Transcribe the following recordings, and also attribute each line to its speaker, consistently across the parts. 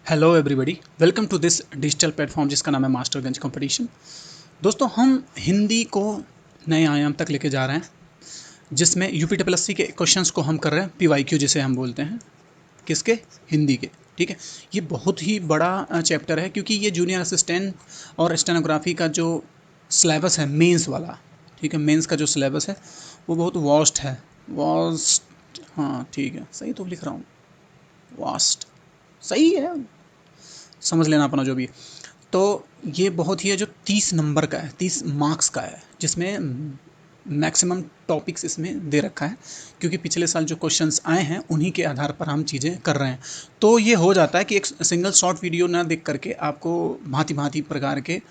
Speaker 1: Hello everybody, welcome to this digital platform जिसका नाम है मास्टरगंज कंपटीशन। दोस्तों, हम हिंदी को नए आयाम तक लेके जा रहे हैं, जिसमें यूपीडब्ल्यूएससी के क्वेश्चंस को हम कर रहे हैं पीवाईक्यू जिसे हम बोलते हैं। किसके? हिंदी के। ठीक है। ये बहुत ही बड़ा चैप्टर है, क्योंकि ये जूनियर असिस्टेंट और स्टेनोग्राफी का जो सिलेबस है मेंस वाला, ठीक है, मेंस का जो सिलेबस है वो बहुत वास्ट है। वास्ट, हाँ ठीक है, सही तो लिख रहा हूँ, वास्ट सही है, समझ लेना अपना जो भी है। तो ये बहुत ही है जो 30 नंबर का है, 30 मार्क्स का है, जिसमें मैक्सिमम टॉपिक्स इसमें दे रखा है, क्योंकि पिछले साल जो क्वेश्चंस आए हैं उन्हीं के आधार पर हम चीज़ें कर रहे हैं। तो ये हो जाता है कि एक सिंगल शॉर्ट वीडियो ना देख करके आपको भांति भांति प्रकार के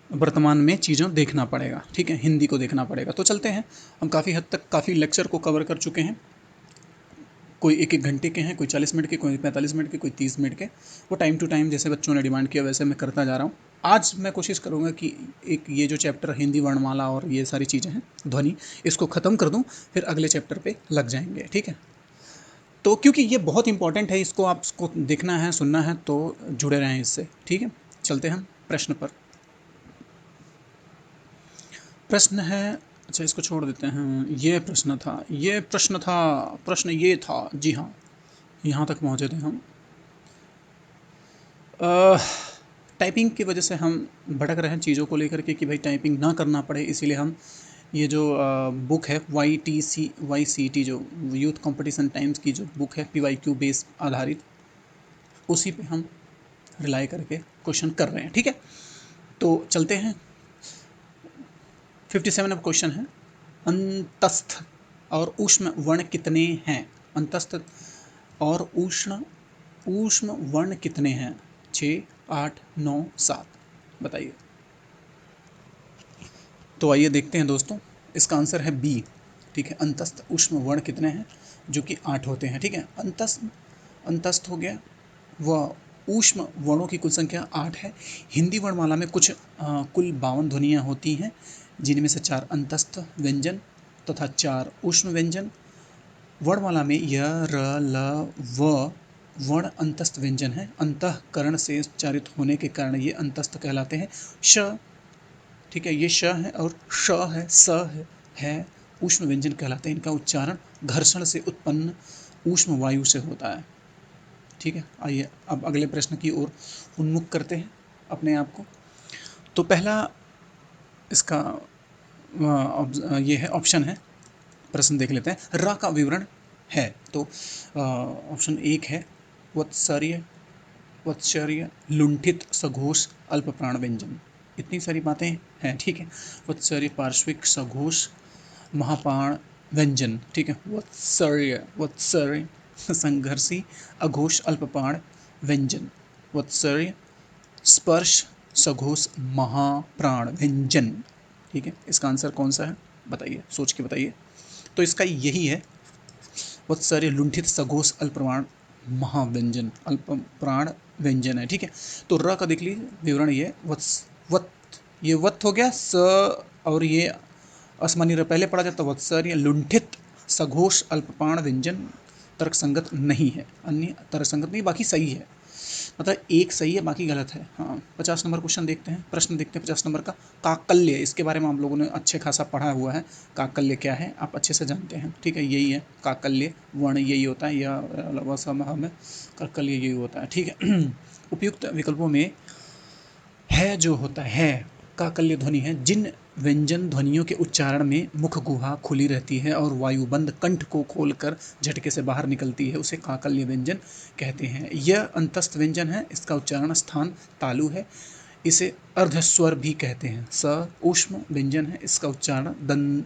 Speaker 1: वर्तमान में चीज़ों देखना पड़ेगा। ठीक है, हिंदी को देखना पड़ेगा। तो चलते हैं, हम काफ़ी हद तक काफ़ी लेक्चर को कवर कर चुके हैं। कोई एक एक घंटे के हैं, कोई 40 मिनट के, कोई 45 मिनट के, कोई 30 मिनट के। वो टाइम टू टाइम जैसे बच्चों ने डिमांड किया वैसे मैं करता जा रहा हूँ। आज मैं कोशिश करूँगा कि एक ये जो चैप्टर हिंदी वर्णमाला और ये सारी चीज़ें हैं, ध्वनि, इसको ख़त्म कर दूँ, फिर अगले चैप्टर पे लग जाएंगे। ठीक है। तो क्योंकि ये बहुत इंपॉर्टेंट है, इसको आपको देखना है, सुनना है, तो जुड़े रहें इससे। ठीक है। चलते हैं प्रश्न पर। प्रश्न है, अच्छा इसको छोड़ देते हैं। प्रश्न ये था, जी हाँ, यहाँ तक पहुँचे थे हम। टाइपिंग की वजह से हम भटक रहे हैं चीज़ों को लेकर के, कि भाई टाइपिंग ना करना पड़े, इसीलिए हम ये जो बुक है YTC जो यूथ कंपटीशन टाइम्स की जो बुक है PYQ बेस आधारित, उसी पे हम रिलाई करके क्वेश्चन कर रहे हैं। ठीक है। तो चलते हैं। 57 अब क्वेश्चन है, अंतस्थ और ऊष्म वर्ण कितने हैं? अंतस्थ और ऊष्म वर्ण कितने हैं? 6, 8, 9, 7, बताइए। तो आइए देखते हैं दोस्तों, इसका आंसर है बी। ठीक है, अंतस्थ ऊष्म वर्ण कितने हैं? जो कि 8 होते हैं। ठीक है, अंतस्थ हो गया, वह ऊष्म वर्णों की कुल संख्या 8 है। हिंदी वर्णमाला में कुल 52 ध्वनियाँ होती हैं, जिनमें से 4 अंतस्थ व्यंजन तथा 4 ऊष्म व्यंजन। वर्णमाला में य, र, ल, व वर्ण अंतस्थ व्यंजन है। अंतःकरण से उच्चारित होने के कारण ये अंतस्थ कहलाते हैं। श, ठीक है, ये श है, और श है, स है ऊष्म व्यंजन कहलाते हैं। इनका उच्चारण घर्षण से उत्पन्न ऊष्म वायु से होता है। ठीक है। आइए अब अगले प्रश्न की ओर उन्मुख करते हैं अपने आप को। तो पहला इसका ये है, ऑप्शन है, प्रश्न देख लेते हैं। र का विवरण है, तो ऑप्शन 1 है, वत्सर्य, लुंठित, सघोष, अल्प प्राण व्यंजन। इतनी सारी बातें हैं। ठीक है। वत्सर्य, पार्श्विक, सघोष, महापाण व्यंजन। ठीक है। वत्सर्य संघर्षी, अघोष, अल्पपाण व्यंजन। वत्सर्य, स्पर्श, सघोष, महाप्राण व्यंजन। ठीक है। इसका आंसर कौन सा है, बताइए, सोच के बताइए। तो इसका यही है, वत्सर्य, लुंठित, सघोष, अल्पप्राण महाव्यंजन, अल्प प्राण व्यंजन है। ठीक है। तो र का देख लीजिए विवरण, ये वत्, ये वत् हो गया, स और ये असमानी र पहले पढ़ा जाता। वत्सर्य, लुंठित, सघोष, अल्पप्राण व्यंजन तर्क संगत नहीं है, अन्य तर्क संगत नहीं, बाकी सही है। मतलब एक सही है, बाकी गलत है। हाँ, 50 नंबर क्वेश्चन देखते हैं, प्रश्न देखते हैं 50 नंबर का। काकल्य, इसके बारे में आप लोगों ने अच्छे खासा पढ़ा हुआ है। काकल्य क्या है आप अच्छे से जानते हैं। ठीक है, यही है काकल्य वर्ण, यही होता है, या में काकल्य यही होता है। ठीक है। उपयुक्त विकल्पों में है जो होता है, काकल्य ध्वनि है जिन व्यंजन ध्वनियों के उच्चारण में मुख गुहा खुली रहती है और वायुबंद कंठ को खोलकर झटके से बाहर निकलती है, उसे काकल्य व्यंजन कहते हैं। यह अंतस्थ व्यंजन है, इसका उच्चारण स्थान तालु है, इसे अर्धस्वर भी कहते हैं। स ऊष्म व्यंजन है, इसका उच्चारण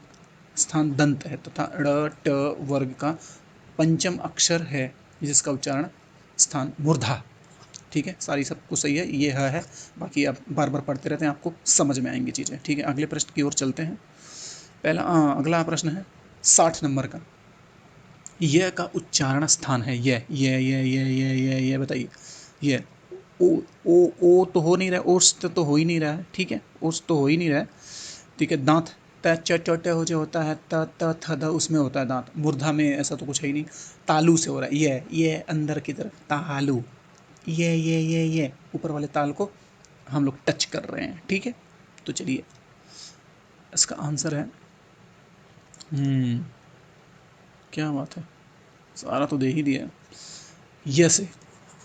Speaker 1: स्थान दंत है, तथा ड़ ट वर्ग का पंचम अक्षर है, जिसका उच्चारण स्थान मूर्धा। ठीक है, सारी सब कुछ सही है, ये है। बाकी आप बार बार पढ़ते रहते हैं, आपको समझ में आएंगी चीज़ें। ठीक है, अगले प्रश्न की ओर चलते हैं। अगला प्रश्न है 60 नंबर का। यह का उच्चारण स्थान है, ये बताइए। ये ओ तो हो नहीं रहा है, ओस्ट तो हो ही नहीं रहा है। ठीक है, ओस्ट तो हो ही नहीं रहा है। ठीक है, दांत त च ट ट हो जो होता है, त त थ द उसमें होता है दांत। मूर्धा में ऐसा तो कुछ है ही नहीं। तालू से हो रहा है, ये अंदर की तरफ तालू। ये ऊपर वाले ताल को हम लोग टच कर रहे हैं, ठीक है। तो चलिए इसका आंसर है क्या बात है, सारा तो दे ही दिया। यस है,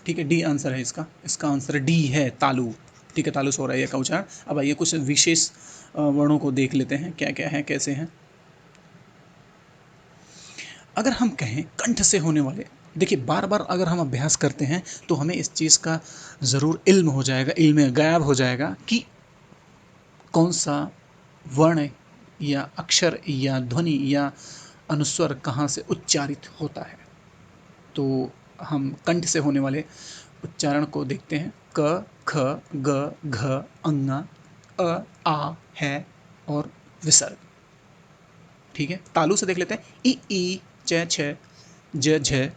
Speaker 1: ठीक है, डी आंसर है इसका। इसका आंसर डी है, तालु। ठीक है, तालु सो रहा है का उच्चारण। अब आइए कुछ विशेष वर्णों को देख लेते हैं, क्या क्या है, कैसे हैं। अगर हम कहें कंठ से होने वाले, देखिए बार बार अगर हम अभ्यास करते हैं तो हमें इस चीज़ का ज़रूर इल्म हो जाएगा, इल्म गायब हो जाएगा कि कौन सा वर्ण या अक्षर या ध्वनि या अनुस्वर कहाँ से उच्चारित होता है। तो हम कंठ से होने वाले उच्चारण को देखते हैं। क, ख, ग, घ, अंगा, अ, आ, है और विसर्ग। ठीक है, तालु से देख लेते हैं। ई, च, छ, ज, झ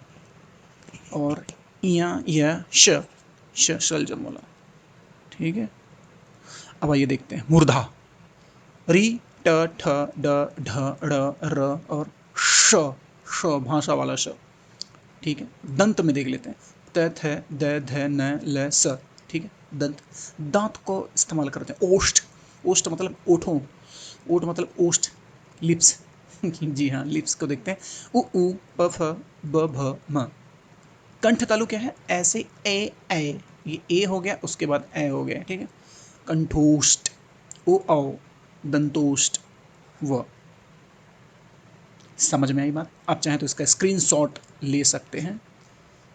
Speaker 1: और इया, य, श शल जमोला। ठीक है, अब आइए देखते हैं मूर्धा। री, ट, ठ, ड, ढ, ड़, र और श, भाषा वाला श। ठीक है, दंत में देख लेते हैं। त, थ, द, ध, न, ल, स। ठीक है, दंत। दांत को इस्तेमाल करते हैं। ओष्ठ, ओष्ठ मतलब ओठों, ओठ मतलब ओष्ठ, लिप्स। जी हाँ, लिप्स को देखते हैं। उ, प, फ, ब, भ, म। कंठ तालु क्या है, ऐसे ए, ये ए हो गया, उसके बाद ए हो गया। ठीक है, कंठोष्ठ, ओ, औ, दंतोष्ठ, व। समझ में आई बात। आप चाहें तो इसका स्क्रीनशॉट ले सकते हैं,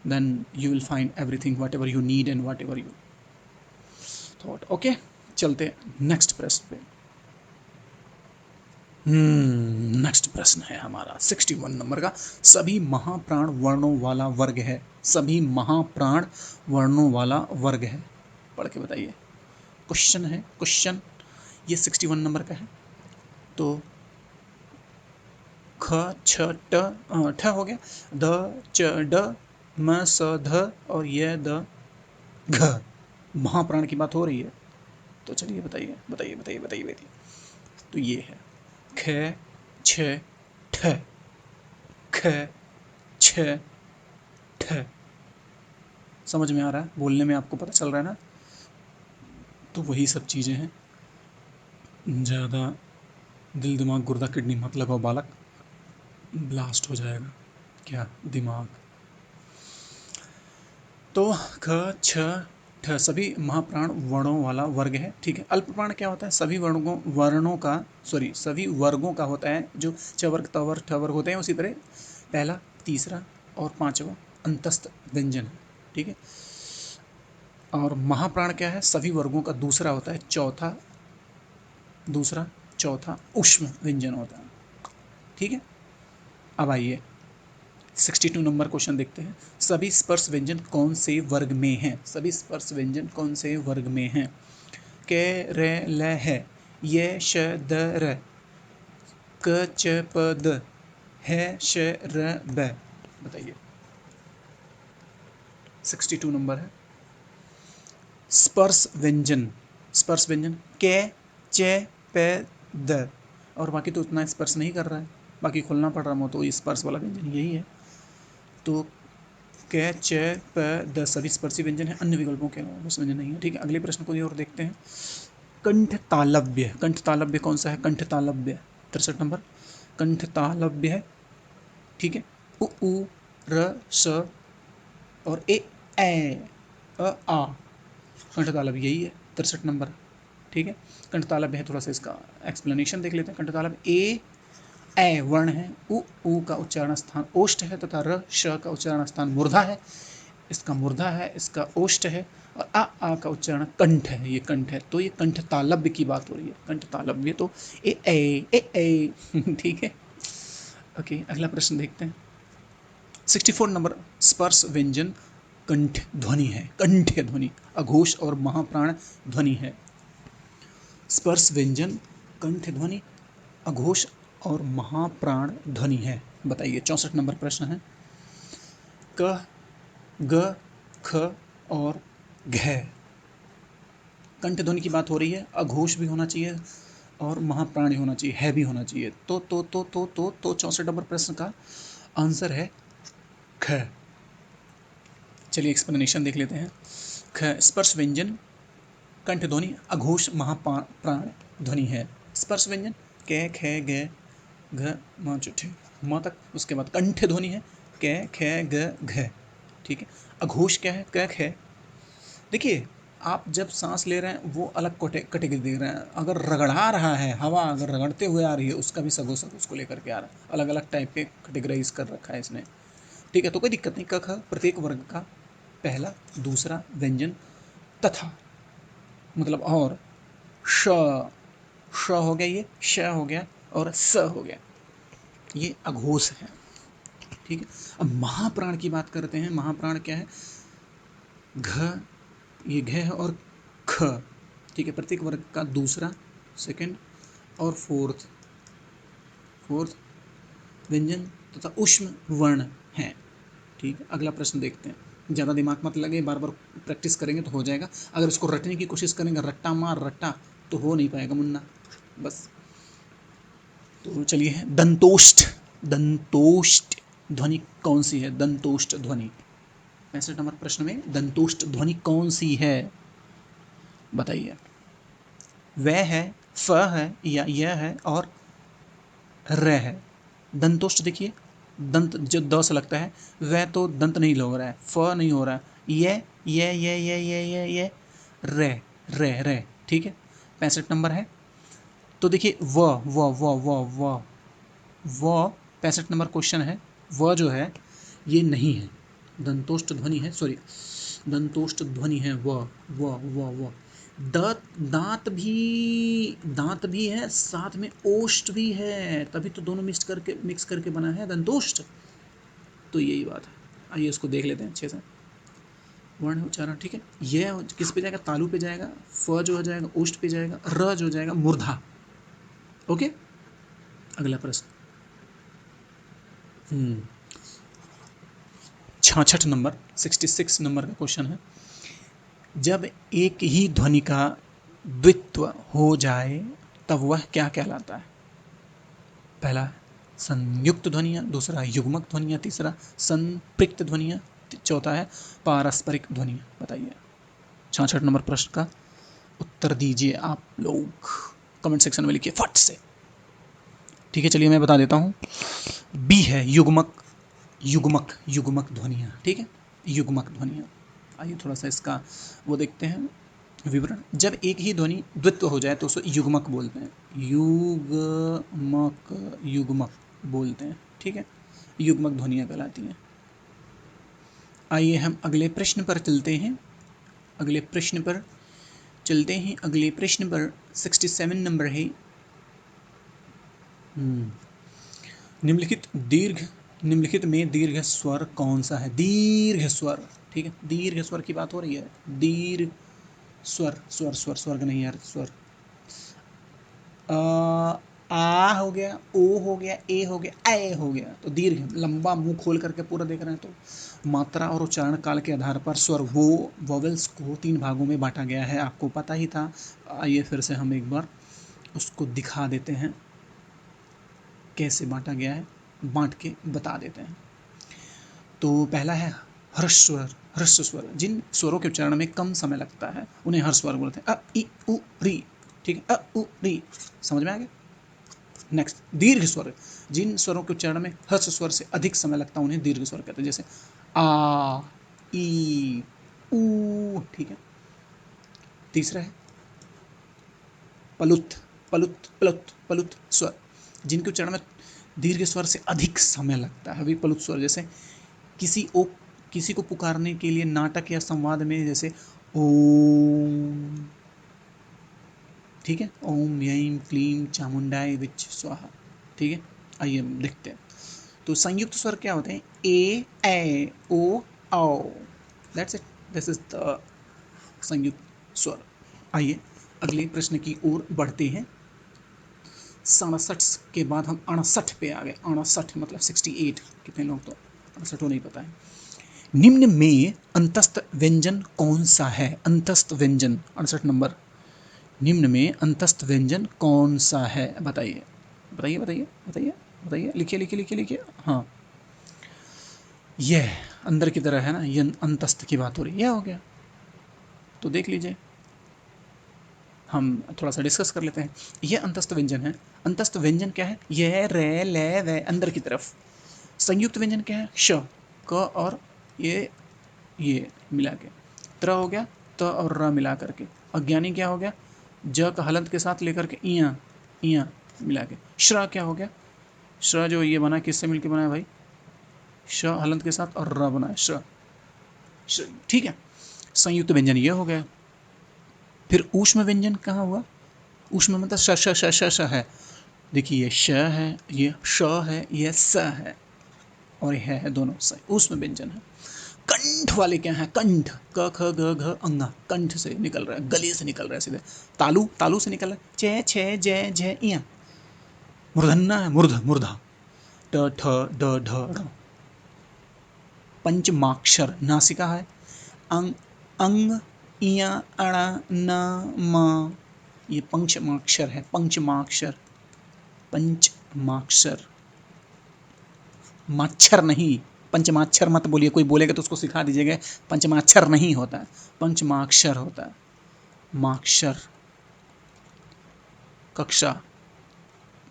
Speaker 1: then you will find everything whatever you need and whatever you thought. Okay, चलते नेक्स्ट प्रश्न पे। नेक्स्ट प्रश्न है हमारा 61 नंबर का। सभी महाप्राण वर्णों वाला वर्ग है। सभी महाप्राण वर्णों वाला वर्ग है, पढ़ के बताइए। क्वेश्चन है, क्वेश्चन ये 61 नंबर का है। तो ख, छ, ट, ठ हो गया, द, च, ड, म, स, ध और ये द, घ। महाप्राण की बात हो रही है, तो चलिए बताइए बताइए बताइए बताइए बताइए। तो ये है ख, छ, ठ, ख, छ, ठ। समझ में आ रहा है, बोलने में आपको पता चल रहा है ना। तो वही सब चीज़ें हैं, ज़्यादा दिल दिमाग गुर्दा किडनी मत लगाओ बालक, ब्लास्ट हो जाएगा क्या दिमाग। तो ख, छ, ठ सभी महाप्राण वर्णों वाला वर्ग है। ठीक है, अल्पप्राण क्या होता है, सभी वर्णों का, सॉरी सभी वर्गों का होता है, जो चवर्ग तवर्ग ठवर्ग होते हैं, उसी तरह पहला, तीसरा और पांचवा अंतस्थ व्यंजन है। ठीक है, और महाप्राण क्या है, सभी वर्गों का दूसरा होता है, दूसरा चौथा ऊष्म व्यंजन होता है। ठीक है, अब आइए 62 नंबर क्वेश्चन देखते हैं। सभी स्पर्श व्यंजन कौन से वर्ग में हैं। सभी स्पर्श व्यंजन कौन से वर्ग में हैं। क, र, ल है, ये, श, द, र, क, च, प, द, है, श, र, ब। बताइए, 62 नंबर है। स्पर्श व्यंजन, स्पर्श व्यंजन क, च, प, द, और बाकी तो उतना स्पर्श नहीं कर रहा है, बाकी खोलना पड़ रहा है, तो स्पर्श वाला व्यंजन यही है। तो क, च, प, द सभी स्पर्शी व्यंजन है, अन्य विकल्पों के अलावा व्यंजन नहीं है। ठीक है, अगले प्रश्न को और देखते हैं। कंठ तालव्य, कंठ तालव्य कौन सा है, कंठ तालव्य 63 नंबर, कंठ तालव्य है। ठीक है, उ, र, स और ए, आ, कंठ तालव्य यही है 63 नंबर। ठीक है, कंठ तालव्य है, थोड़ा सा इसका एक्सप्लेनेशन देख लेते हैं। कंठ तालव्य ए वर्ण है, उ का उच्चारण स्थान ओष्ठ है तथा र, श का उच्चारण स्थान मूर्धा है, इसका मूर्धा है, इसका ओष्ठ है, और आ का उच्चारण कंठ है, ये कंठ है। तो ये कंठ तालव्य की बात हो रही है, कंठ तालव्य। तो ए ठीक है। ओके, अगला प्रश्न देखते हैं 64 नंबर। स्पर्श व्यंजन कंठ ध्वनि है, कंठ ध्वनि अघोष और महाप्राण ध्वनि है। स्पर्श व्यंजन कंठ ध्वनि अघोष और महाप्राण ध्वनि है। बताइए, 64 नंबर प्रश्न है। क, ग, ख और घ कंठ ध्वनि की बात हो रही है, अघोष भी होना चाहिए और महाप्राण होना चाहिए, है भी होना चाहिए। तो 64 नंबर प्रश्न का आंसर है ख। चलिए एक्सप्लेनेशन देख लेते हैं। ख स्पर्श व्यंजन कंठ ध्वनि अघोष महाप्राण ध्वनि है। स्पर्श व्यंजन क ख ग घ म च ठ म तक, उसके बाद कंठ ध्वनि है क ख ग घ, ठीक है। अघोष क्या है, क ख। देखिए आप जब सांस ले रहे हैं वो अलग कैटेगरी दे रहे हैं, अगर रगड़ा रहा है, हवा अगर रगड़ते हुए आ रही है उसका भी सगोश उसको लेकर के आ रहा है, अलग अलग टाइप के कैटेगराइज कर रखा है इसने, ठीक है। तो कोई दिक्कत नहीं। क ख प्रत्येक वर्ग का पहला दूसरा व्यंजन तथा मतलब और, श श हो गया, ये श हो गया और स हो गया, ये अघोष है, ठीक है। अब महाप्राण की बात करते हैं। महाप्राण क्या है, घ, ये घ है और ख, ठीक है। प्रत्येक वर्ग का दूसरा, सेकंड और फोर्थ व्यंजन तथा उष्म वर्ण है, ठीक है। अगला प्रश्न देखते हैं। ज़्यादा दिमाग मत लगे, बार बार प्रैक्टिस करेंगे तो हो जाएगा। अगर इसको रटने की कोशिश करेंगे, रट्टा मार रट्टा, तो हो नहीं पाएगा मुन्ना, बस। तो चलिए, दंतोष्ठ। दंतोष्ठ ध्वनि कौन सी है, दंतोष्ठ ध्वनि। 65 नंबर प्रश्न में दंतोष्ठ ध्वनि कौन सी है बताइए। वह है, फ है या यह है और र है। दंतोष्ठ देखिए, दंत जो द से लगता है, वह तो दंत नहीं हो रहा है, फ नहीं हो रहा है, ये रे रे रे, ठीक है। 65 नंबर है। तो देखिए व 65 नंबर क्वेश्चन है। व जो है ये नहीं है, दंतोष्ठ ध्वनि है, सॉरी दंतोष्ठ ध्वनि है व। दांत भी है, साथ में ओष्ठ भी है, तभी तो दोनों मिक्स करके बना है दंतोष्ठ। तो यही बात है। आइए इसको देख लेते हैं अच्छे से। वर्ण उच्चारण, ठीक है। यह किस पे जाएगा, तालु पे जाएगा। फ जो हो जाएगा ओष्ठ पे जाएगा। र जो हो जाएगा मूर्धा। ओके, अगला प्रश्न। 66 नंबर 66 नंबर का क्वेश्चन है। जब एक ही ध्वनि का द्वित्व हो जाए तब वह क्या कहलाता है। पहला संयुक्त ध्वनियाँ, दूसरा युग्मक ध्वनियाँ, तीसरा संपृक्त ध्वनियाँ, चौथा है पारस्परिक ध्वनियाँ। बताइए। 66 नंबर प्रश्न का उत्तर दीजिए आप लोग, कमेंट सेक्शन में लिखिए फट से, ठीक है। चलिए मैं बता देता हूँ। बी है युग्मक ध्वनियाँ, ठीक है, युग्मक ध्वनियाँ। आइए थोड़ा सा इसका वो देखते हैं विवरण। जब एक ही ध्वनि द्वित्व हो जाए तो उसे युग्मक बोलते हैं, युग्मक बोलते हैं, ठीक है। युग्मक ध्वनियाँ कहलाती हैं। आइए हम अगले प्रश्न पर चलते हैं। अगले प्रश्न पर 67 नंबर है। निम्नलिखित में दीर्घ स्वर कौन सा है। दीर्घ स्वर, ठीक है, दीर्घ स्वर की बात हो रही है। दीर्घ स्वर्ग नहीं यार, स्वर। आ हो गया, ओ हो गया, ए हो गया, ए हो गया, तो दीर्घ। लंबा मुंह खोल करके पूरा देख रहे हैं तो मात्रा और उच्चारण काल के आधार पर स्वर वोवेल्स को 3 भागों में बांटा गया है, आपको पता ही था। आइए फिर से हम एक बार उसको दिखा देते हैं कैसे बांटा गया है, बांट के बता देते हैं। तो पहला है ह्रस्व स्वर। जिन स्वरों के उच्चारण में कम समय लगता है उन्हें हर्ष स्वर बोलते हैं। अ इ उ री, ठीक है, अ उ री, समझ में आ गया। नेक्स्ट, दीर्घ स्वर। जिन स्वरों के उच्चारण में हर्ष स्वर से अधिक समय लगता है उन्हें दीर्घ स्वर कहते हैं, जैसे आ, ई, ऊ, ठीक है। तीसरा है पलुत पलुत स्वर। जिनके उच्चारण में दीर्घ स्वर से अधिक समय लगता है, अभी पलुत स्वर। जैसे किसी को पुकारने के लिए नाटक या संवाद में, जैसे ओम, ठीक है, ओम यम क्लीम चामुंडाय विच स्वाहा, ठीक है। आइए देखते हैं। तो संयुक्त स्वर क्या होते हैं, ए ओ औ, that's it, this is the संयुक्त स्वर। आइए अगले प्रश्न की ओर बढ़ते हैं। 67 के बाद हम 68 पे आ गए। 68 मतलब 68, कितने लोग तो 68 नहीं पता है। निम्न में अंतस्थ व्यंजन कौन सा है। अंतस्थ व्यंजन 68 नंबर। निम्न में अंतस्थ व्यंजन कौन सा है बताइए। बताइए, लिखिए। हाँ, यह अंदर की तरह है ना, ये अंतस्थ की बात हो रही है, यह हो गया। तो देख लीजिए, हम थोड़ा सा डिस्कस कर लेते हैं। यह अंतस्थ व्यंजन है। अंतस्थ व्यंजन क्या है? यह रे ले वे अंदर की तरफ। संयुक्त व्यंजन क्या है? श, क और ये मिला के। त्र हो गया, त और र मिला करके। अज्ञानी क्या हो गया? ज का हलंत के साथ लेकर के इया इया मिला के। श्र क्या हो गया? श्र जो ये बना किससे मिलके बना है भाई? श हलंत के साथ और र बना है श्र। ठीक है, संयुक्त व्यंजन ये हो गया। फिर ऊष्म व्यंजन कहाँ हुआ? ऊष्म मतलब श श श श श है। देखिए ये श है, ये श है, ये स है, और यह है दोनों स। ऊष्म व्यंजन है। कंठ वाले क्या है? कंठ, क ख ग घ अंगा, कंठ से निकल रहा है, गले से निकल रहा है सीधे। तालु, तालु से निकल रहा है, चे छे जय जय इया। मूर्धन्य है, मूर्ध मूर्धा, ट ठ ड ढ ढ़। पंचमाक्षर नासिका है, अंग अंग इया अणा न म। ये पंचमाक्षर है, पंचमाक्षर, पंचमाक्षर। माच्छर नहीं, पंचमाक्षर मत बोलिए, कोई बोलेगा तो उसको सिखा दीजिएगा, पंचमाक्षर नहीं होता है, पंचमाक्षर होता है। माक्षर, कक्षा,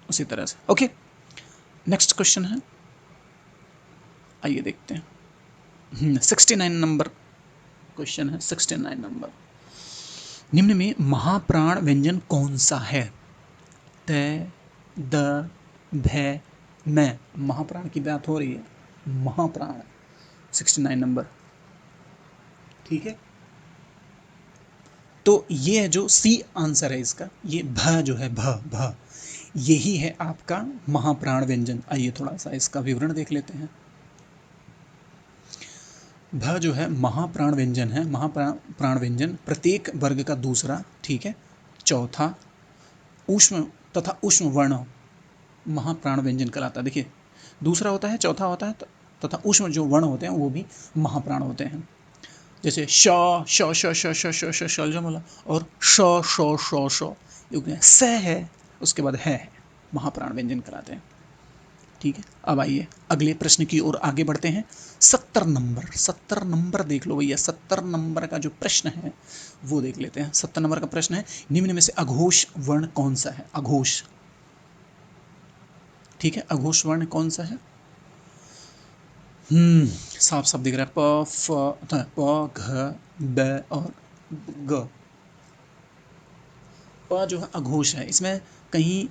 Speaker 1: उसी तरह से। ओके, नेक्स्ट क्वेश्चन है, आइए देखते हैं। 69 नंबर क्वेश्चन है, 69 नंबर। निम्न में महाप्राण व्यंजन कौन सा है? त, द, भ, म। महाप्राण की बात हो रही है, महाप्राण। 69 नंबर, ठीक है। तो ये जो सी आंसर है इसका, ये भ जो है, भ भ, यही है आपका महाप्राण व्यंजन। आइए थोड़ा सा इसका विवरण देख लेते हैं। भ जो है महाप्राण व्यंजन है। महाप्राण व्यंजन प्रत्येक वर्ग का दूसरा, ठीक है, चौथा ऊष्म तथा उष्म वर्ण महाप्राण व्यंजन कहलाता है। देखिए, दूसरा होता है, चौथा होता है, तथा उष्म जो वर्ण होते हैं वो भी महाप्राण होते हैं। जैसे श श श श श श श शलजमला, और श श श श, ये स है, उसके बाद है, महाप्राण व्यंजन कहलाते हैं। ठीक है, अब आइए अगले प्रश्न की ओर आगे बढ़ते हैं। 70 नंबर, 70 नंबर देख लो भैया, 70 नंबर का जो प्रश्न है वो देख लेते हैं। 70 नंबर का प्रश्न है, निम्न में से अघोष वर्ण कौन सा है? अघोष, ठीक है, अघोष वर्ण कौन सा है? साफ साफ दिख रहा है, प फ प घ ब और ग। प जो है अघोष है, इसमें कहीं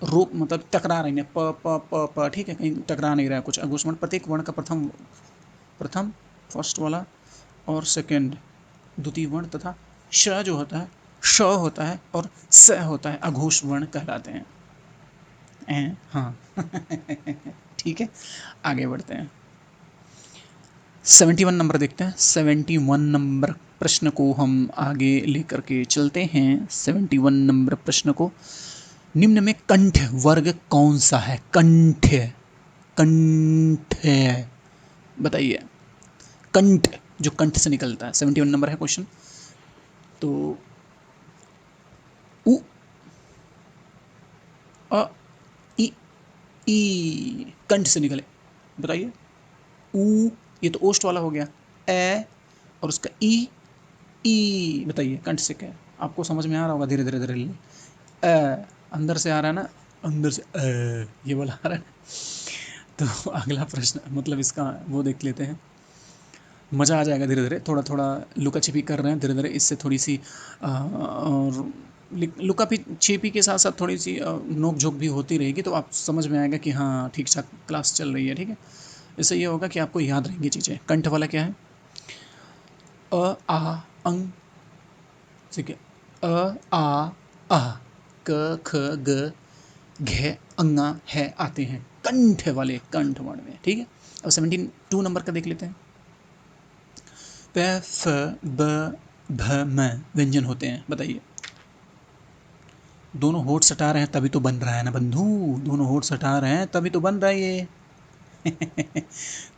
Speaker 1: रोक मतलब टकरा रही है, प प प प, ठीक है, कहीं टकरा नहीं रहा है कुछ। अघोष वर्ण प्रत्येक वर्ण का प्रथम प्रथम फर्स्ट वाला और सेकंड द्वितीय वर्ण तथा श जो होता है, श होता है और स होता है, अघोष वर्ण कहलाते हैं। हाँ ठीक है, आगे बढ़ते हैं। 71 नंबर देखते हैं। 71 नंबर प्रश्न को हम आगे लेकर के चलते हैं। 71 नंबर प्रश्न को, निम्न में कंठ वर्ग कौन सा है? कंठ, कंठ बताइए। कंठ जो कंठ से निकलता है, 71 नंबर है क्वेश्चन। तो उ, अ, इ, ई, कंठ से निकले, बताइए। ऊ, ये तो ओष्ठ वाला हो गया। ए और उसका ई, बताइए कंठ से क्या है? आपको समझ में आ रहा होगा, धीरे धीरे धीरे अंदर से आ रहा है ना, अंदर से ये बोला आ रहा है। तो अगला प्रश्न मतलब इसका वो देख लेते हैं, मज़ा आ जाएगा। धीरे धीरे थोड़ा थोड़ा लुका छिपी कर रहे हैं, धीरे धीरे इससे थोड़ी सी और लुका छिपी के साथ साथ थोड़ी सी नोक झोंक भी होती रहेगी, तो आप समझ में आएगा कि हाँ ठीक ठाक क्लास चल रही है। ठीक है, इससे ये होगा कि आपको याद रहेंगी चीज़ें। कंठ वाला क्या है? अ आ अंग, ठीक है, अ आ अ, क ख ग घ अंगा है आते हैं कंठ वाले, कंठ वर्ण में। ठीक है, अब 72 नंबर का देख लेते हैं। प फ ब भ म व्यंजन होते हैं, बताइए। दोनों होठ सटा रहे हैं तभी तो बन रहा है ना बंधु, दोनों होठ सटा रहे हैं तभी तो बन रहा है ये।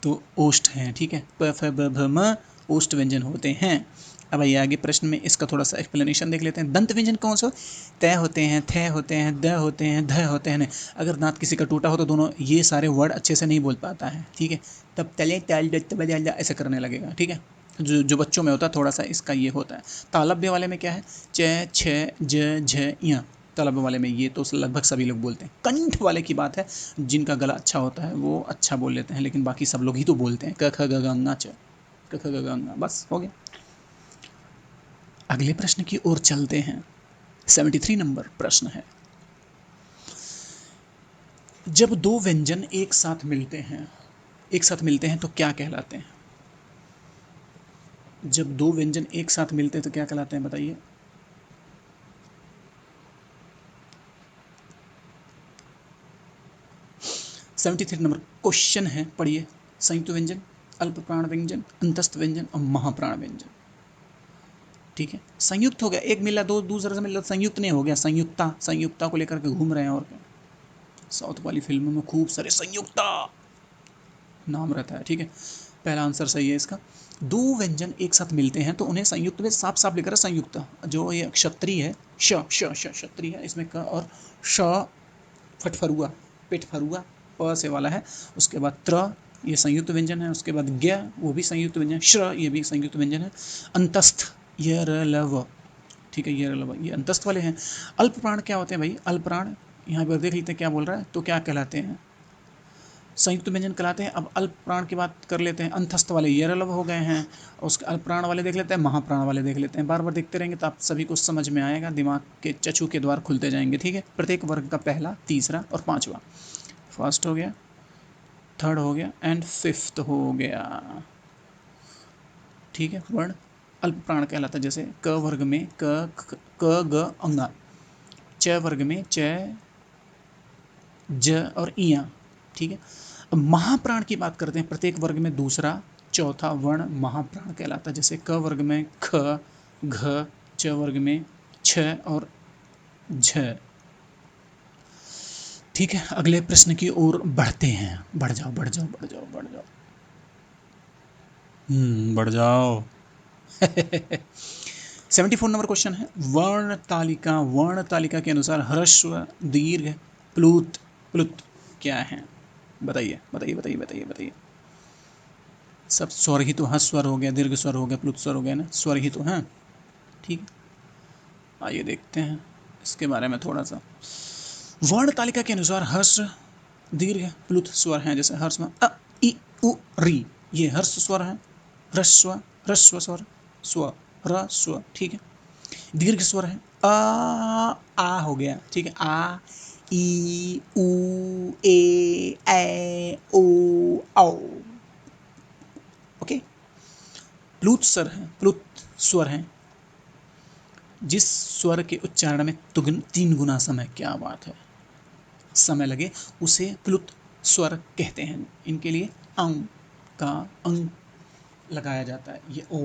Speaker 1: तो ओष्ठ हैं, ठीक है, प फ ब भ म ओष्ठ व्यंजन होते हैं। अब आइए आगे प्रश्न में इसका थोड़ा सा एक्सप्लेनेशन देख लेते हैं। दंत व्यंजन कौन से तय होते हैं, थ होते हैं, द होते हैं, ध होते हैं। अगर दांत किसी का टूटा हो तो दोनों ये सारे वर्ड अच्छे से नहीं बोल पाता है, ठीक है। तब तले तल ऐसे करने लगेगा, ठीक है। जो जो बच्चों में होता है थोड़ा सा इसका ये होता है। तालब्य वाले में क्या है, च छ ज झ य। तालब्य वाले में ये तो लगभग सभी लोग बोलते हैं। कंठ वाले की बात है, जिनका गला अच्छा होता है वो अच्छा बोल लेते हैं, लेकिन बाकी सब लोग ही तो बोलते हैं क ख ग घ ङ च, क ख ग घ ङ, बस हो गया। अगले प्रश्न की ओर चलते हैं। 73 नंबर प्रश्न है, जब दो व्यंजन एक साथ मिलते हैं, एक साथ मिलते हैं तो क्या कहलाते हैं? जब दो व्यंजन एक साथ मिलते हैं तो क्या कहलाते हैं, बताइए। 73 नंबर क्वेश्चन है, पढ़िए। संयुक्त व्यंजन, अल्प प्राण व्यंजन, अंतस्थ व्यंजन और महाप्राण व्यंजन। ठीक है, संयुक्त हो गया, एक मिला दो दूसरे से मिला, संयुक्त नहीं हो गया, संयुक्ता, संयुक्ता को लेकर के घूम रहे हैं और क्या। साउथ वाली फिल्मों में खूब सारे संयुक्ता नाम रहता है, ठीक है। पहला आंसर सही है इसका। दो व्यंजन एक साथ मिलते हैं तो उन्हें संयुक्त में साफ साफ लिखा है संयुक्त। जो ये क्षत्रिय है, श श श क्षत्रिय है, इसमें क और श फटफरुआ, पेटफरुआ, प से वाला है। उसके बाद त्र, ये संयुक्त व्यंजन है। उसके बाद ज्ञ, वो भी संयुक्त व्यंजन। श्र, ये भी संयुक्त व्यंजन है। अंतस्थ, य र ल व, ठीक है, ये र ल व, ये अंतस्थ वाले हैं। अल्प प्राण क्या होते हैं भाई? अल्प प्राण यहाँ पर देख लेते हैं क्या बोल रहा है, तो क्या कहलाते हैं? संयुक्त व्यंजन कहलाते हैं। अब अल्प प्राण की बात कर लेते हैं। अंतस्थ वाले येरलव हो गए हैं, और उसके अल्प प्राण वाले देख लेते हैं, महाप्राण वाले देख लेते हैं। बार बार देखते रहेंगे तो आप सभी को समझ में आएगा, दिमाग के चक्षु के द्वार खुलते जाएंगे, ठीक है। प्रत्येक वर्ग का पहला, तीसरा और पांचवा। फर्स्ट हो गया, थर्ड हो गया एंड फिफ्थ हो गया, ठीक है। वर्ण अल्प प्राण कहलाता है, जैसे क वर्ग में क क ग अंगा, च वर्ग में च ज और इया, ठीक है। अब महाप्राण की बात करते हैं, प्रत्येक वर्ग में दूसरा चौथा वर्ण महाप्राण कहलाता है, जैसे क वर्ग में ख, घ, च वर्ग में छ और झ, ठीक है। अगले प्रश्न की ओर बढ़ते हैं। बढ़ जाओ बढ़ जाओ बढ़ जाओ बढ़ जाओ, बढ़ जाओ। 74 नंबर क्वेश्चन है, वर्ण तालिका के अनुसार ह्रस्व, दीर्घ, प्लुत, प्लुत क्या है? बताइए बताइए बताइए बताइए बताइए। सब स्वर ही तो, हाँ स्वर हो गया, दीर्घ स्वर हो गया, प्लुत स्वर हो गया ना, स्वर ही तो हैं, ठीक है। आइए देखते हैं इसके बारे में थोड़ा सा। वर्ण तालिका के अनुसार हर्ष, दीर्घ, प्लुत स्वर हैं, जैसे हर्ष में अ, इ, उ, री, ये हर्ष स्वर है। ह्रस्व, ह्रस्व स्वर, स्व, र, स्व, ठीक है। दीर्घ स्वर है, आ हो गया, ठीक है। आ, ई, उ, ए ओ, औ, ओके। प्लुत स्वर है, प्लुत स्वर है, जिस स्वर के उच्चारण में तीन गुना समय, क्या बात है, समय लगे, उसे प्लुत स्वर कहते हैं। इनके लिए अंग का अंग लगाया जाता है, ये ओ,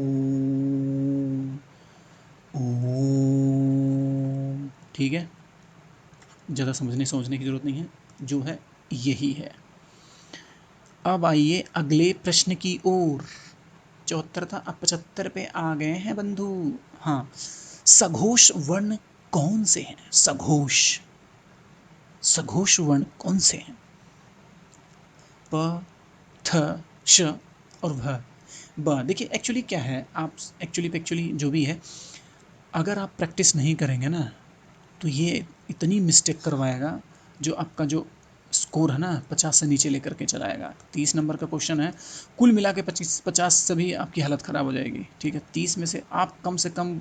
Speaker 1: ओ, ठीक है। ज़्यादा समझने की जरूरत नहीं है, जो है यही है। अब आइए अगले प्रश्न की ओर। 74 था, अब 75 पे आ गए हैं बंधु। हाँ, सघोष वर्ण कौन से हैं? सघोष, सघोष वर्ण कौन से हैं? प, थ, श और भ। ब, देखिए एक्चुअली क्या है, आप एक्चुअली जो भी है, अगर आप प्रैक्टिस नहीं करेंगे ना तो ये इतनी मिस्टेक करवाएगा, जो आपका जो स्कोर है ना 50 से नीचे लेकर के चलाएगा। 30 नंबर का क्वेश्चन है, कुल मिला के 50 से भी आपकी हालत ख़राब हो जाएगी, ठीक है। 30 में से आप कम से कम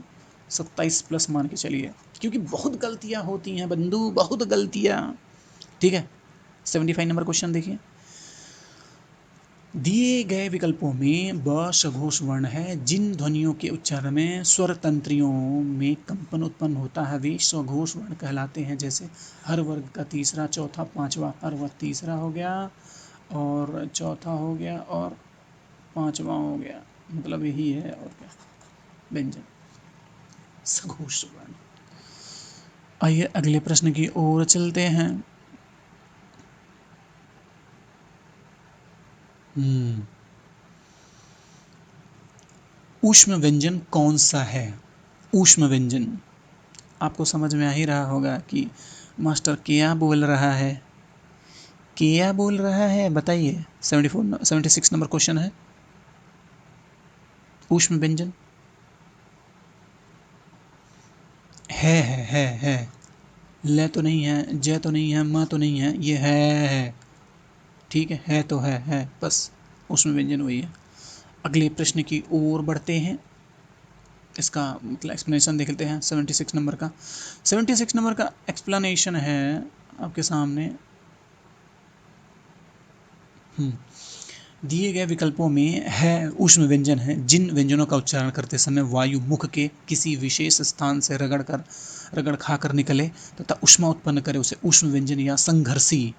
Speaker 1: 27 प्लस मान के चलिए, क्योंकि बहुत गलतियाँ होती हैं बंधु, बहुत गलतियाँ, ठीक है। 75 नंबर क्वेश्चन देखिए, दिए गए विकल्पों में ब सघोष वर्ण है, जिन ध्वनियों के उच्चारण में स्वर तंत्रियों में कंपन उत्पन्न होता है वे सघोष वर्ण कहलाते हैं, जैसे हर वर्ग का तीसरा, चौथा, पांचवा। हर वर्ग तीसरा हो गया और चौथा हो गया और पांचवा हो गया, मतलब यही है और क्या, व्यंजन सघोष वर्ण। आइए अगले प्रश्न की ओर चलते हैं। हम्म ऊष्म व्यंजन कौन सा है? ऊष्म व्यंजन आपको समझ में आ ही रहा होगा कि मास्टर क्या बोल रहा है, क्या बोल रहा है बताइए। 76 नंबर क्वेश्चन है। ऊष्म व्यंजन है। ल तो नहीं है, ज तो नहीं है, म तो नहीं है, ये है। ठीक है तो है बस। ऊष्म व्यंजन वही है। अगले प्रश्न की ओर बढ़ते हैं। इसका मतलब एक्सप्लेनेशन देख लेते हैं 76 नंबर का। 76 नंबर का एक्सप्लेनेशन है आपके सामने। दिए गए विकल्पों में है ऊष्म व्यंजन है जिन व्यंजनों का उच्चारण करते समय वायु मुख के किसी विशेष स्थान से रगड़ खाकर निकले तथा ऊष्मा उत्पन्न करे उसे ऊष्म व्यंजन या संघर्षी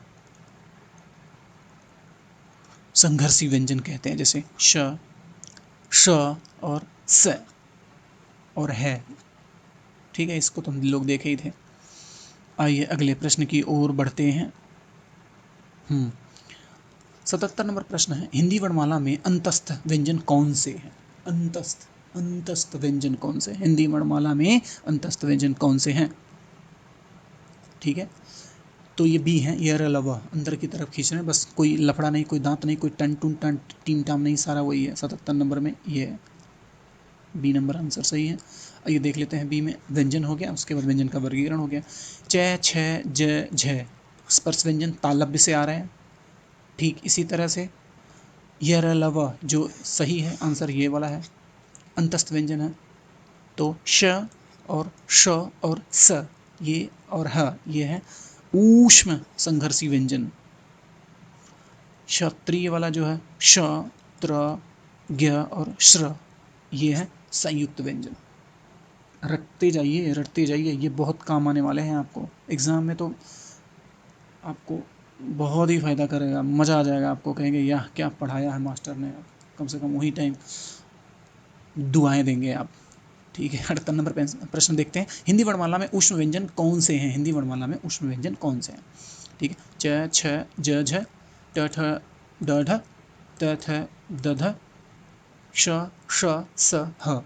Speaker 1: व्यंजन कहते हैं। जैसे श, श और स और है। ठीक है, इसको तो हम लोग देखे ही थे। आइए अगले प्रश्न की ओर बढ़ते हैं। 77 नंबर प्रश्न है, हिंदी वर्णमाला में अंतस्थ व्यंजन कौन से हैं? अंतस्थ व्यंजन कौन से? हिंदी वर्णमाला में अंतस्थ व्यंजन कौन से हैं? ठीक है, तो ये बी है, ये लवा अंदर की तरफ खींच रहे हैं बस, कोई लफड़ा नहीं, कोई दांत नहीं, कोई टन टून टन टीम टाम नहीं, सारा वही है। 77 नंबर में ये है, बी नंबर आंसर सही है। आइए देख लेते हैं। बी में व्यंजन हो गया, उसके बाद व्यंजन का वर्गीकरण हो गया। च, छ, ज, झ स्पर्श व्यंजन तालव्य से आ रहे हैं। ठीक इसी तरह से यह लव जो सही है, आंसर ये वाला है, अंतस्थ व्यंजन है। तो श और श और स ये और ह ये है ऊष्म संघर्षी व्यंजन। क्षत्रिय वाला जो है श, त्र, ज्ञ और श्र ये है संयुक्त व्यंजन। रटते जाइए, ये बहुत काम आने वाले हैं आपको एग्जाम में। तो आपको बहुत ही फ़ायदा करेगा, मज़ा आ जाएगा आपको, कहेंगे यह क्या पढ़ाया है मास्टर ने, कम से कम वही टाइम दुआएं देंगे आप। ठीक है, 78 नंबर प्रश्न देखते हैं। हिंदी वर्णमाला में ऊष्म व्यंजन कौन से हैं? हिंदी वर्णमाला में ऊष्म व्यंजन कौन से हैं? ठीक है, च, छ, ज, झ, ट, ठ, ड, ढ, त, थ, द, ध, श, श, स, ह।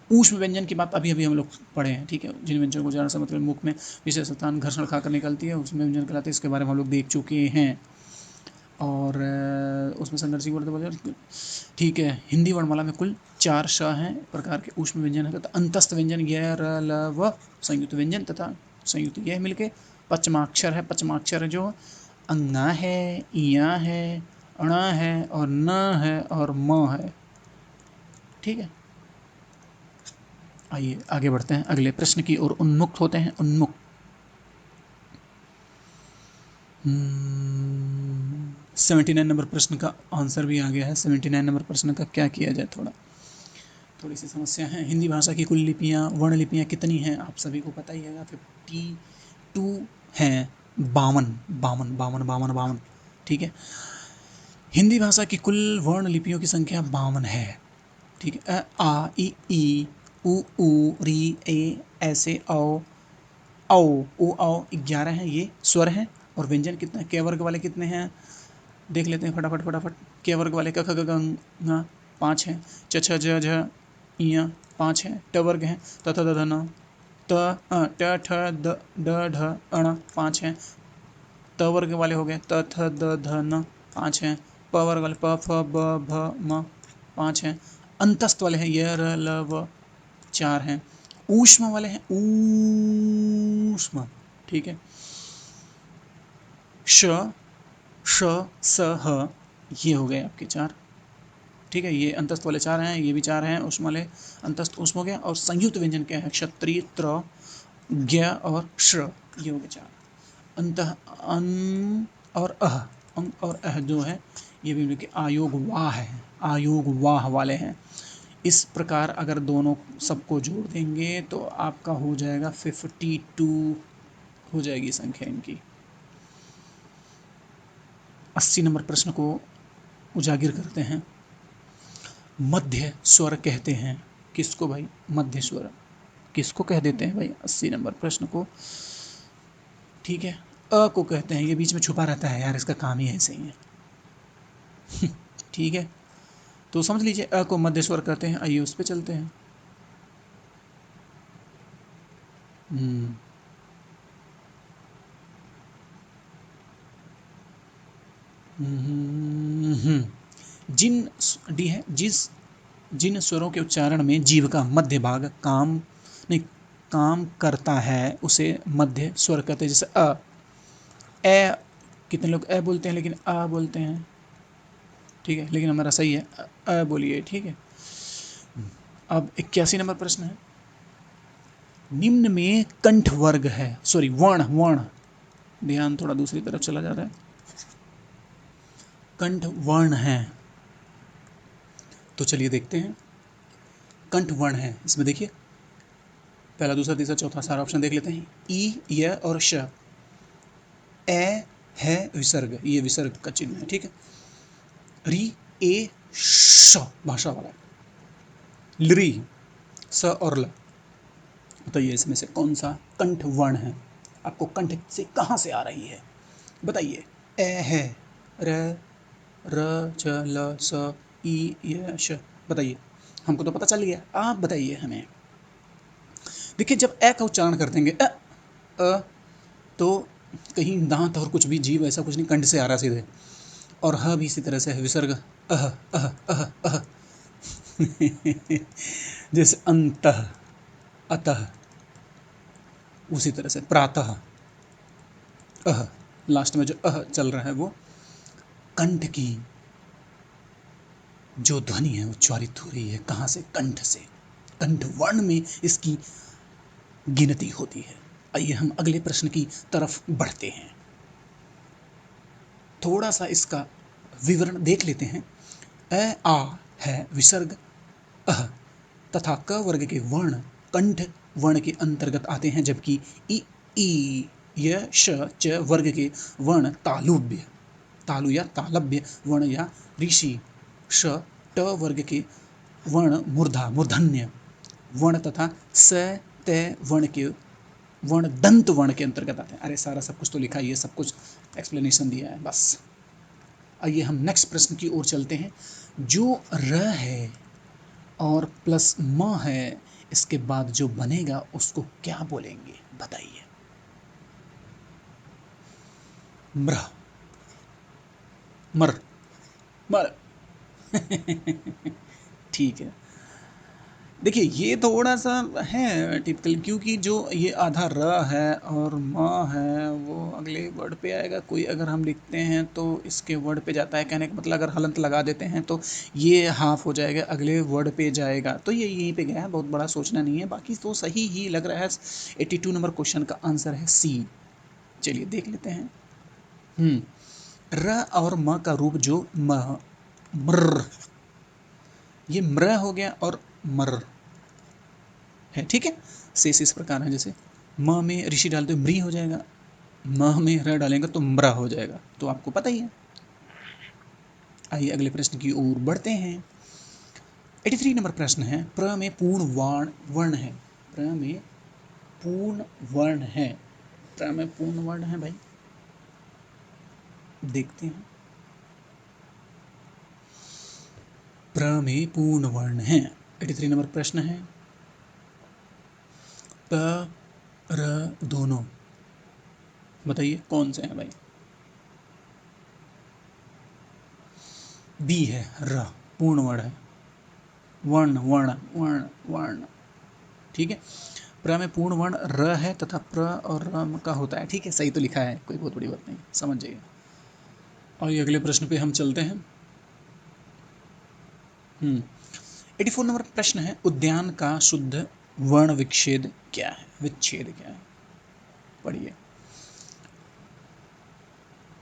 Speaker 1: ऊष्म व्यंजन की बात अभी अभी हम लोग पढ़े हैं। ठीक है, जिन व्यंजनों को उच्चारण से मतलब मुख में विशेष स्थान घर्षण खाकर निकलती है उसमें व्यंजन कहलाते हैं, इसके बारे में हम लोग देख चुके हैं। और उसमें संघर्षी वर्ड बोले। ठीक है, हिंदी वर्णमाला में कुल 4 श हैं प्रकार के ऊष्म व्यंजन है तथा अंतस्थ व्यंजन य, र, ल, व संयुक्त व्यंजन तथा संयुक्त यह मिलके पचमाक्षर है। पचमाक्षर जो अंगा है, इया है, अणा है और न है और म है। ठीक है, आइए आगे बढ़ते हैं, अगले प्रश्न की ओर उन्मुक्त होते हैं। 79 नंबर प्रश्न का आंसर भी आ गया है। 79 नंबर प्रश्न का क्या किया जाए, थोड़ी सी समस्या है। हिंदी भाषा की कुल लिपियाँ, वर्ण लिपियाँ कितनी हैं? आप सभी को पता ही है, 52 हैं। 52। ठीक है, हिंदी भाषा की कुल वर्ण लिपियों की संख्या 52 है। ठीक है, अ, आ, ई, उ, री, ए, ऐसे, औ, उ, औ 11 हैं, ये स्वर हैं। और व्यंजन कितने, क वर्ग वाले कितने हैं देख लेते हैं फटाफट। क वर्ग वाले क, ख, ग, घ 5 हैं। च, छ, ज, झ, ञ 5 हैं। ट वर्ग हैं, त, थ, द, ध, न, ट, ठ, द, ढ, अण 5 हैं। त वर्ग वाले हो गए, त, थ, द, ध, न 5 हैं। प वर्ग वाले प, फ, ब, भ, म 5 हैं। अंतस्थ वाले हैं य, र, ल, व 4 हैं। ऊष्म वाले हैं ऊष्म। ठीक है, श, श, स, ह ये हो गए आपके 4। ठीक है, ये अंतस्थ वाले 4 हैं, ये भी 4 हैं ऊष्म वाले। अंतस्थ ऊष्म हो गया। और संयुक्त व्यंजन क्या है? क्षत्रिय, त्र, ज्ञ और श्र ये हो गए 4। अंत अं और अह, अंग और अह जो है ये भी मिलके आयोग वाह है, आयोग वाह वाले हैं। इस प्रकार अगर दोनों सबको जोड़ देंगे तो आपका हो जाएगा 52 हो जाएगी संख्या इनकी। 80 नंबर प्रश्न को उजागर करते हैं। मध्य स्वर कहते हैं किसको भाई? मध्य स्वर किसको कह देते हैं भाई? 80 नंबर प्रश्न को। ठीक है, अ को कहते हैं, ये बीच में छुपा रहता है यार, इसका काम ही ऐसे ही है। ठीक है, तो समझ लीजिए अ को मध्य स्वर कहते हैं, आइए उस पर चलते हैं। हम्म, जिन डी है जिन स्वरों के उच्चारण में जीव का मध्य भाग काम नहीं काम करता है उसे मध्य स्वर कहते हैं। जैसे ए, कितने लोग ए बोलते हैं लेकिन आ बोलते हैं, ठीक है, लेकिन हमारा सही है बोलिए, ठीक है। अब 81 नंबर प्रश्न है, निम्न में कंठ वर्ग है, सॉरी वर्ण वर्ण, ध्यान थोड़ा दूसरी तरफ चला जा रहा है, कंठ वर्ण है। तो चलिए देखते हैं, कंठ वर्ण है, इसमें देखिए पहला दूसरा तीसरा चौथा सारा ऑप्शन देख लेते हैं। ई, य और श। ए है विसर्ग, ये विसर्ग का चिन्ह है, ठीक है। री, ए, श भाषा वाला, लरी, स और ल। बताइए इसमें से कौन सा कंठ वर्ण है, आपको कंठ से कहाँ से आ रही है, बताइए। ए है, र, र, च, ल, स, ई, य, श। बताइए, हमको तो पता चल गया, आप बताइए हमें। देखिए जब ए का उच्चारण कर देंगे अ, तो कहीं दांत और कुछ भी जीव ऐसा कुछ नहीं, कंठ से आ रहा सीधे। और ह भी इसी तरह से है, विसर्ग अह अह अह अह। जैसे अंतः, अतः, उसी तरह से प्रातः, अह, लास्ट में जो अह चल रहा है वो कंठ की जो ध्वनि है उच्चारित हो रही है, कहाँ से, कंठ से। कंठ वर्ण में इसकी गिनती होती है। आइए हम अगले प्रश्न की तरफ बढ़ते हैं, थोड़ा सा इसका विवरण देख लेते हैं। अ आ है विसर्ग अह, तथा क वर्ग के वर्ण कंठ वर्ण के अंतर्गत आते हैं, जबकि इ, ई, य, श, च वर्ग के वर्ण तालुब्य, तालु या तालब्य वर्ण या ऋषि, श, ट वर्ग के वर्ण मूर्धा मूर्धन्य वर्ण तथा स, त वर्ण के वर्ण दंत वर्ण के अंतर्गत आते हैं। अरे सारा सब कुछ तो लिखा ही है, सब कुछ एक्सप्लेनेशन दिया है बस। आइए हम नेक्स्ट प्रश्न की ओर चलते हैं। जो र है और प्लस म है, इसके बाद जो बनेगा उसको क्या बोलेंगे, बताइए। म्र, मर, मर। ठीक है, देखिए ये थोड़ा सा है टिपिकल, क्योंकि जो ये आधा र है और म है वो अगले वर्ड पे आएगा। कोई अगर हम लिखते हैं तो इसके वर्ड पे जाता है, कहने का मतलब अगर हलंत लगा देते हैं तो ये हाफ हो जाएगा, अगले वर्ड पे जाएगा, तो ये यहीं पे गया है, बहुत बड़ा सोचना नहीं है, बाकी तो सही ही लग रहा है। 82 नंबर क्वेश्चन का आंसर है सी। चलिए देख लेते हैं। र और म का रूप जो म, मर, ये म्र हो गया और मर है, ठीक है। शेष इस प्रकार है, जैसे म में ऋषि डालते मृ हो जाएगा, म में र डालेंगे तो म्र हो जाएगा, तो आपको पता ही है। आइए अगले प्रश्न की ओर बढ़ते हैं। 83 नंबर प्रश्न है, प्र में पूर्ण वर्ण है, प्र में पूर्ण वर्ण है, प्र में पूर्ण वर्ण है भाई, देखते हैं। प्र में पूर्ण वर्ण है, 83 नंबर प्रश्न है। प, र दोनों, बताइए कौन से हैं भाई। बी है, र पूर्ण वर्ण है, वर्ण वर्ण वर्ण वर्ण, ठीक है। प्र में पूर्ण वर्ण र है तथा प्र और र का होता है, ठीक है, सही तो लिखा है, कोई बहुत बड़ी बात नहीं, समझ जाइए। और ये अगले प्रश्न पे हम चलते हैं। 84 नंबर प्रश्न है, उद्यान का शुद्ध वर्ण विच्छेद क्या है, विच्छेद क्या है, पढ़िए।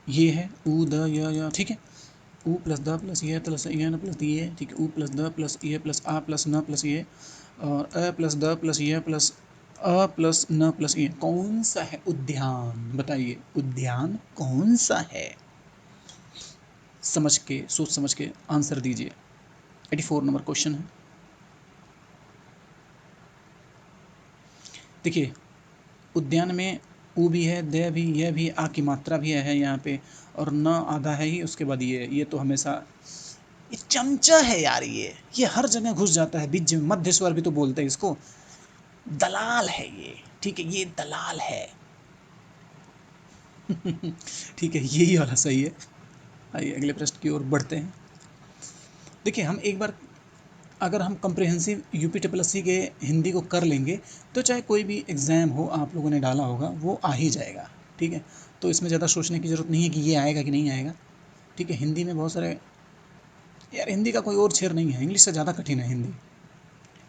Speaker 1: ये है उ द य, ठीक है। उ प्लस द प्लस ये प्लस ये न प्लस ये, ठीक है। उ प्लस द प्लस ये प्लस आ प्लस न प्लस ये, और अ प्लस द प्लस ये प्लस अ प्लस न प्लस ये, कौन सा है उद्यान, बताइए उद्यान कौन सा है, समझ के सोच समझ के आंसर दीजिए। 84 नंबर क्वेश्चन है। देखिए उद्यान में उ भी है, दे भी, यह भी, आ की मात्रा भी है यहाँ पे, और न आधा है ही, उसके बाद ये तो हमेशा ये चमचा है यार, ये हर जगह घुस जाता है बीच में, मध्य स्वर भी तो बोलते हैं इसको। दलाल है ये, ठीक है, ये दलाल है। ठीक है, यही वाला सही है। आइए अगले प्रश्न की ओर बढ़ते हैं। देखिए हम एक बार अगर हम comprehensive UP triple S C के हिंदी को कर लेंगे तो चाहे कोई भी एग्ज़ाम हो आप लोगों ने डाला होगा वो आ ही जाएगा, ठीक है। तो इसमें ज़्यादा सोचने की ज़रूरत नहीं है कि ये आएगा कि नहीं आएगा, ठीक है। हिंदी में बहुत सारे, यार हिंदी का कोई और छेड़ नहीं है, इंग्लिश से ज़्यादा कठिन है हिंदी।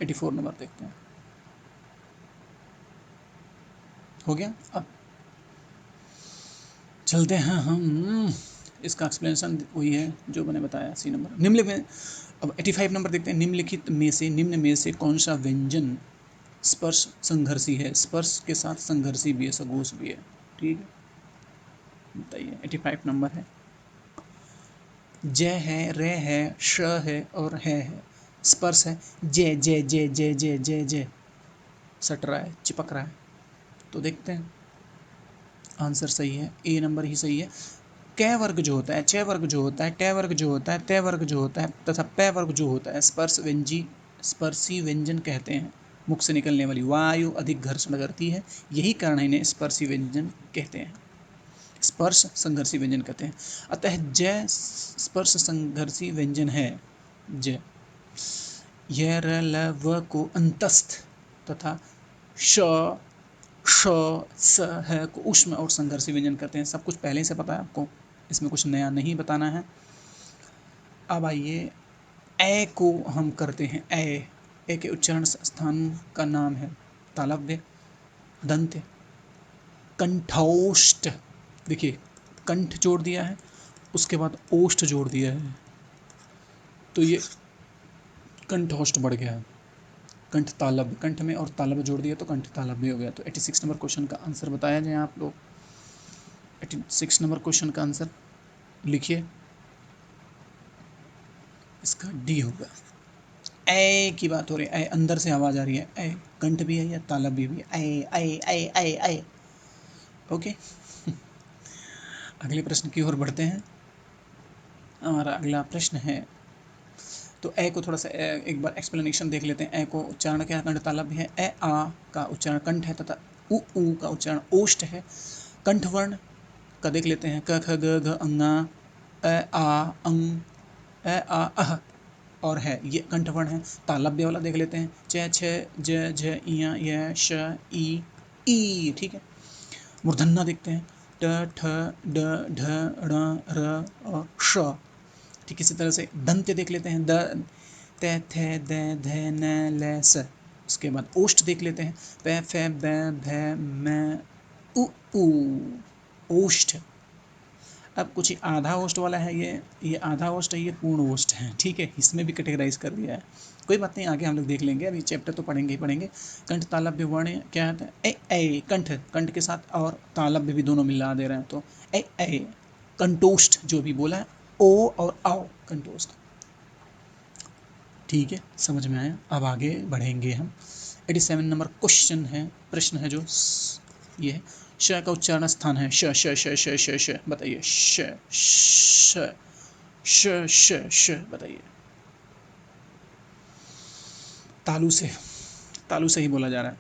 Speaker 1: 84 नंबर देखते हैं, हो गया। अब चलते हैं हम, इसका एक्सप्लेनेशन वही है जो मैंने बताया, सी नंबर निम्नलिखित में। अब 85 नंबर देखते हैं, निम्नलिखित में से निम्न में से कौन सा व्यंजन स्पर्श संघर्षी है? स्पर्श के साथ संघर्षी भी है, सघोष भी है, ठीक है, बताइए। 85 नंबर है, ज है, रे है, श है और है। स्पर्श है, जे जे जे जे जे जे जे, सट रहा है, चिपक रहा है। तो देखते हैं, आंसर सही है, ए नंबर ही सही है। क वर्ग जो होता है, च वर्ग जो होता है, ट वर्ग जो होता है, त वर्ग जो होता है तथा प वर्ग जो होता है, स्पर्शी व्यंजन कहते हैं। मुख से निकलने वाली वायु अधिक घर्षण करती है, यही कारण है इन्हें स्पर्शी व्यंजन कहते हैं, स्पर्श संघर्षी व्यंजन कहते हैं। अतः ज स्पर्श संघर्षी व्यंजन है। ज, य र ल व को अंतस्थ तथा श श स है को उष्म और संघर्षी व्यंजन कहते हैं। सब कुछ पहले से पता है आपको, इसमें कुछ नया नहीं बताना है। अब आइए, ए को हम करते हैं, ए के उच्चारण स्थान का नाम है तालव्य, दंत्य, कंठोष्ठ। देखिए कंठ जोड़ दिया है, उसके बाद ओष्ठ जोड़ दिया है, तो ये कंठोष्ठ बढ़ गया है। कंठ तालव्य, कंठ में और तालव्य जोड़ दिया तो कंठ तालव्य हो गया। तो 86 नंबर क्वेश्चन का आंसर बताया जाए आप लोग। 86 नंबर क्वेश्चन का आंसर लिखिए, इसका डी होगा। ए की बात हो रही है, ए अंदर से आवाज आ रही है, ए कंठ भी है या तालव्य भी है, ए ए ए ए ए। ओके, अगले प्रश्न की ओर बढ़ते हैं। हमारा अगला प्रश्न है, तो ए को थोड़ा सा एक बार एक्सप्लेनेशन देख लेते हैं। ए को उच्चारण क्या कंठ तालव्य है, ए आ का उच्चारण कंठ है तथा उ का उच्चारण ओष्ठ है। कंठ वर्ण का देख लेते हैं, क ख ग घ अंगा, अ आ अंग, अ आ अह और है, ये कंठवर्ण है। तालव्य वाला देख लेते हैं, च छ ज झ इया य श ई, ठीक है। मूर्धन्य देखते हैं, ट ठ ड ढ ण र श, ठीक इसी तरह से। दंत्य देख लेते हैं, द त थ द ध न ल स। उसके बाद ओष्ठ देख लेते हैं, प फ ब भ म उ ऊ, ओष्ठ। अब कुछ आधा ओष्ठ वाला है, ये आधा ओष्ठ है, ये पूर्ण ओष्ठ है, ठीक है, इसमें भी कैटेगराइज कर दिया है। कोई बात नहीं, आगे हम लोग देख लेंगे, अभी चैप्टर तो पढ़ेंगे ही पढ़ेंगे। कंठ तालव्य वर्ण क्या है? ए ए, कंठ, कंठ के साथ और तालव्य भी दोनों मिला दे रहे हैं, तो ए ए। कंठोष्ठ जो भी बोला है, ओ और आओ, कंठोष्ठ, ठीक है, समझ में आया। अब आगे बढ़ेंगे हम। 87 नंबर क्वेश्चन है, प्रश्न है जो ये है, श का उच्चारण स्थान है, श श श श श श, बताइए। श श श श श, बताइए। तालु से, तालु से ही बोला जा रहा है।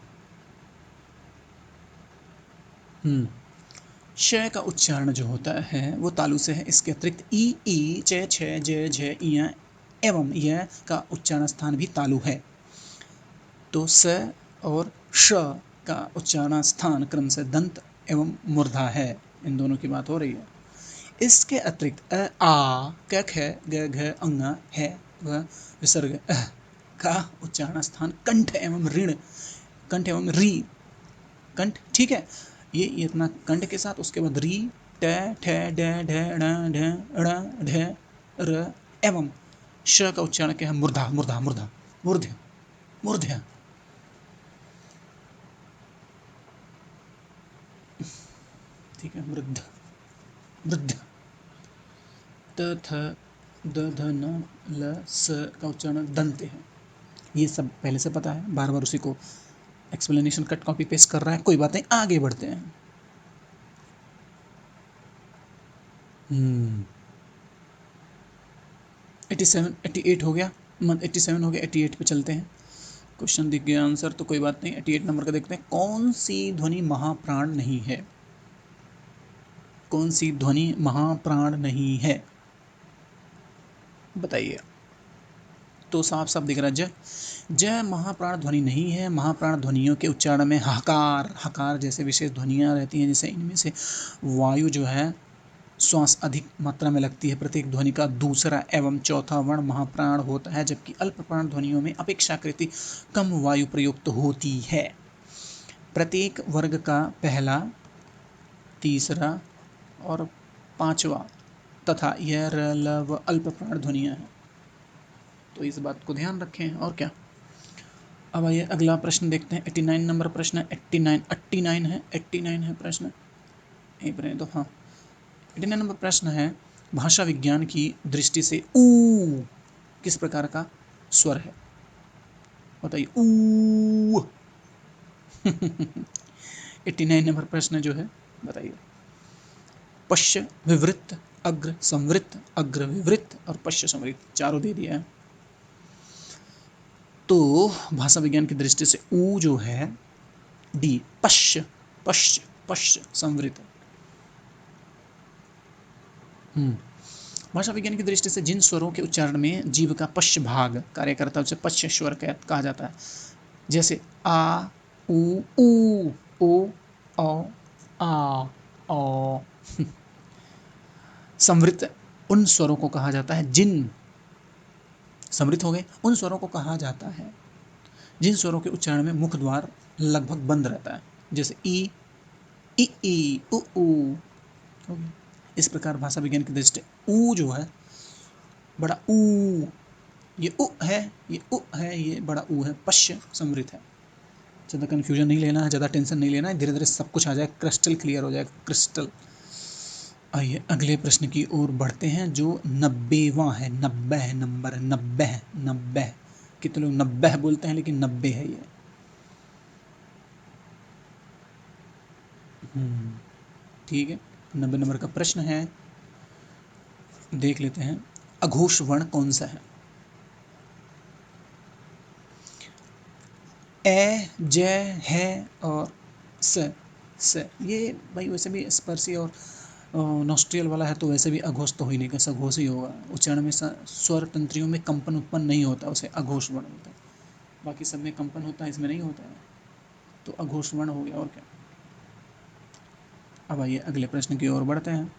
Speaker 1: श का उच्चारण जो होता है वो तालु से है। इसके अतिरिक्त ई च छ ज झ इया एवं य का उच्चारण स्थान भी तालु है। तो स और श का उच्चारण स्थान क्रम से दंत एवं मूर्धा है, इन दोनों की बात हो रही है। इसके अतिरिक्त अ आ क ख ग घ अंग है व विसर्ग का उच्चारण स्थान कंठ एवं ऋण, कंठ एवं री, कंठ, ठीक है, ये इतना कंठ के साथ, उसके बाद री, ट ठ ड ढ ण ढ ण ढ र एवं श का उच्चारण क्या है? मूर्धा मूर्धा मूर्धा, मूर्ध्य मूर्ध्य, ठीक है, वृद्ध वृद्ध। त थ द ध न ल स का उच्चारण दंत है। ये सब पहले से पता है, बार बार उसी को एक्सप्लेनेशन कट कॉपी पेस्ट कर रहा है, कोई बात नहीं, आगे बढ़ते हैं। 87 88 हो गया, 87 हो गया, 88 पे चलते हैं। क्वेश्चन दिख गया, आंसर तो कोई बात नहीं। 88 नंबर का देखते हैं, कौन सी ध्वनि महाप्राण नहीं है? कौन सी ध्वनि महाप्राण नहीं है, बताइए। तो साफ साफ दिख रहा है, जय जय महाप्राण ध्वनि नहीं है। महाप्राण ध्वनियों के उच्चारण में हकार हकार जैसे विशेष ध्वनियाँ रहती हैं, जैसे इनमें से वायु जो है श्वास अधिक मात्रा में लगती है प्रत्येक ध्वनि का दूसरा एवं चौथा वर्ण महाप्राण होता है, जबकि अल्प प्राण ध्वनियों में अपेक्षाकृत कम वायु प्रयुक्त होती है। प्रत्येक वर्ग का पहला, तीसरा और पांचवा तथा यह र ल व अल्प प्राण ध्वनियाँ हैं, तो इस बात को ध्यान रखें। और क्या, अब आइए अगला प्रश्न देखते हैं। 89 नंबर प्रश्न है। 89 है प्रश्न, यहीं पर है तो हाँ। 89 नंबर प्रश्न है, भाषा विज्ञान की दृष्टि से ऊ किस प्रकार का स्वर है, बताइए। ऊ 89 नंबर प्रश्न जो है, बताइए। पश्च विवृत, अग्र संवृत, अग्र विवृत और पश्च संवृत, चारों दे दिया है। तो भाषा विज्ञान की दृष्टि से ऊ जो है डी, पश्च पश्च पश्च संवृत। भाषा विज्ञान की दृष्टि से जिन स्वरों के उच्चारण में जीभ का पश्च भाग कार्य करता है उसे पश्च स्वर कहा जाता है, जैसे आ, ऊ, ओ, औ, आ, औ। संवृत उन स्वरों को कहा जाता है जिन समृद्ध हो गए, उन स्वरों को कहा जाता है जिन स्वरों के उच्चारण में मुख द्वार लगभग बंद रहता है, जैसे ई उ। इस प्रकार भाषा विज्ञान की दृष्टि ऊ जो है बड़ा ऊ, ये उ है, ये उ है, ये बड़ा ऊ है, पश्च समृद्ध है। ज़्यादा कन्फ्यूजन नहीं लेना है, ज़्यादा टेंशन नहीं लेना है, धीरे धीरे सब कुछ आ जाएगा, क्रिस्टल क्लियर हो जाएगा, क्रिस्टल। आइए अगले प्रश्न की ओर बढ़ते हैं, जो 90वां है। 90 है नंबर, 90। कितने लोग 90 बोलते हैं, लेकिन 90 है ये। ठीक है, 90 नंबर का प्रश्न है, देख लेते हैं। अघोष वर्ण कौन सा है? ए, जय, है और स। ये भाई वैसे भी स्पर्शी और नॉस्ट्रियल वाला है, तो वैसे भी अघोष तो हो ही नहीं, सघोष ही होगा। उच्चारण में स्वर तंत्रियों में कंपन उत्पन्न नहीं होता, उसे अघोष वर्ण होता है। बाकी सब में कंपन होता है, इसमें नहीं होता है, तो अघोष वर्ण हो गया। और क्या, अब आइए अगले प्रश्न की ओर बढ़ते हैं।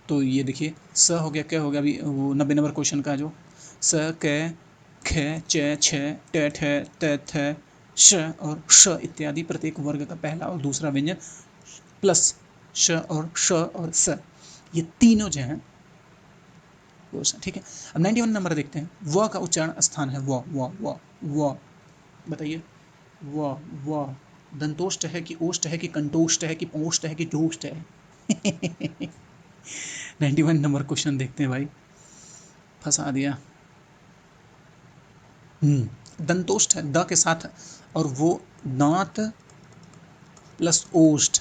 Speaker 1: तो ये देखिए, स हो गया, क्या हो गया अभी वो 90 नंबर क्वेश्चन का, जो स, क, ख, च, छ, ट, ठ, त, थ, श और श इत्यादि प्रत्येक वर्ग का पहला और दूसरा व्यंजन प्लस श और श और स, ये तीनों जो हैं वो ठीक है। अब 91 नंबर देखते हैं। व का उच्चारण स्थान है व, बताइए। व दंतोष्ट है कि ओष्ट है कि कंटोष्ट है कि पोष्ट है कि टोष्ट है? 91 नंबर क्वेश्चन देखते हैं भाई, फंसा दिया। दंतोष्ठ है द के साथ, और वो दांत प्लस ओष्ठ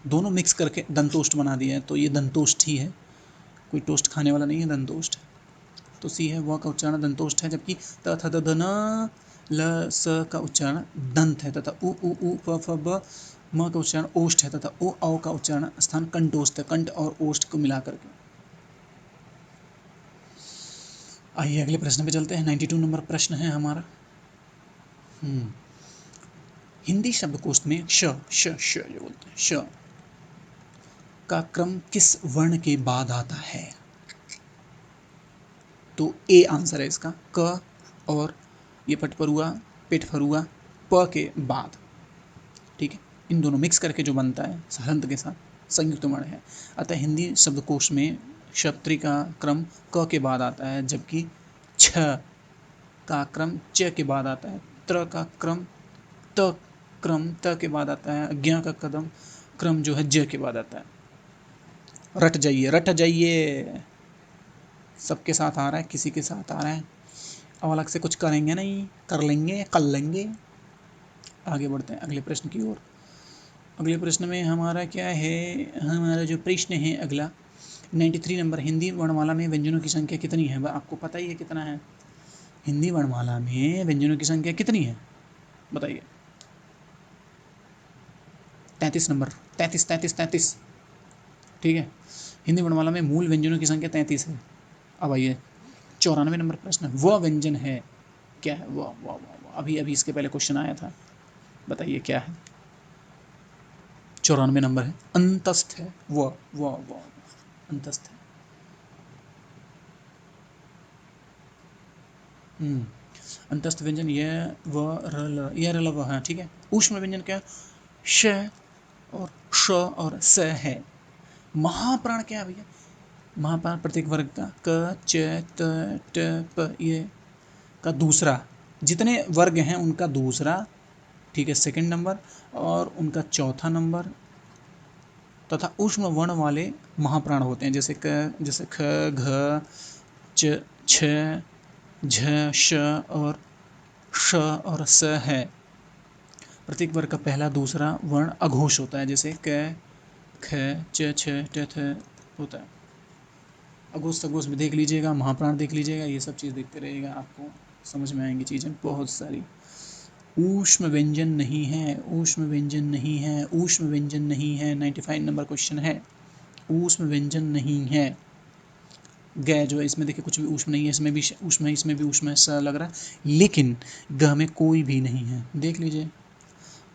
Speaker 1: दोनों मिक्स करके दंतोष्ठ बना दिया है, तो ये दंतोष्ठ ही है, कोई टोस्ट खाने वाला नहीं है, दंतोष्ठ। तो सी है, वह का उच्चारण दंतोष्ठ है, जबकि त थ द ध न ल स का उच्चारण दंत है, तथा उ प फ ब म का उच्चारण ओष्ठ है, तथा ओ औ का उच्चारण स्थान कंठोष्ठ है, कंठ और ओष्ठ को मिला करके। आइए अगले प्रश्न पे चलते हैं। 92 नंबर प्रश्न है हमारा। हिंदी शब्दकोश में श जो बोलते हैं, श का क्रम किस वर्ण के बाद आता है? तो ए आंसर है इसका, क और ये पटपरुआ पेटफरुआ प के बाद, ठीक है। इन दोनों मिक्स करके जो बनता है हलंत के साथ संयुक्त वर्ण है। अतः हिंदी शब्दकोश में शब्त्री का क्रम क के बाद आता है, जबकि छ का क्रम च के बाद आता है, त्र का क्रम त के बाद आता है, ज्ञ का कदम क्रम जो है ज के बाद आता है। रट जाइए, सबके साथ आ रहा है, किसी के साथ आ रहा है, अब अलग से कुछ करेंगे नहीं, कर लेंगे, आगे बढ़ते हैं अगले प्रश्न की ओर। अगले प्रश्न में हमारा क्या है, हमारा जो प्रश्न है अगला 93 नंबर, हिंदी वर्णमाला में व्यंजनों की संख्या कितनी है? आपको पता ही है कितना है, हिंदी वर्णमाला में व्यंजनों की संख्या कितनी है बताइए। 33 नंबर, 33 33 33, ठीक है। हिंदी वर्णमाला में मूल व्यंजनों की संख्या 33 है। अब आइए 94 नंबर प्रश्न, वह व्यंजन है क्या है? वाह वाह वाह, अभी अभी इसके पहले क्वेश्चन आया था, बताइए क्या है। 94 नंबर है, अंतस्थ है। वाह वाह वाह, अंतस्थ है। अंतस्थ व्यंजन यह व र ल, यह र ल व है, ठीक है। ऊष्म व्यंजन क्या, श और श और स है। महाप्राण क्या है भैया, महाप्राण प्रत्येक वर्ग का क च त ट प ये का दूसरा, जितने वर्ग हैं उनका दूसरा, ठीक है, सेकंड नंबर, और उनका चौथा नंबर, तथा ऊष्म वर्ण वाले महाप्राण होते हैं, जैसे क, जैसे ख घ च छ झ श और श और स है। प्रत्येक वर्ग का पहला दूसरा वर्ण अघोष होता है, जैसे क ख च छ ट थ होता है। अघोष सघोष भी देख लीजिएगा, महाप्राण देख लीजिएगा, ये सब चीज़ देखते रहिएगा, आपको समझ में आएंगी चीज़ें बहुत सारी। ऊष्म व्यंजन नहीं है, ऊष्म व्यंजन नहीं है, ऊष्म व्यंजन नहीं है। 95 नंबर क्वेश्चन है, ऊष्म व्यंजन नहीं है। ग जो है इसमें देखिए कुछ भी ऊष्म नहीं है, इसमें भी ऊष्म है, इसमें भी ऊष्म है, सा लग रहा है, लेकिन ग में कोई भी नहीं है, देख लीजिए।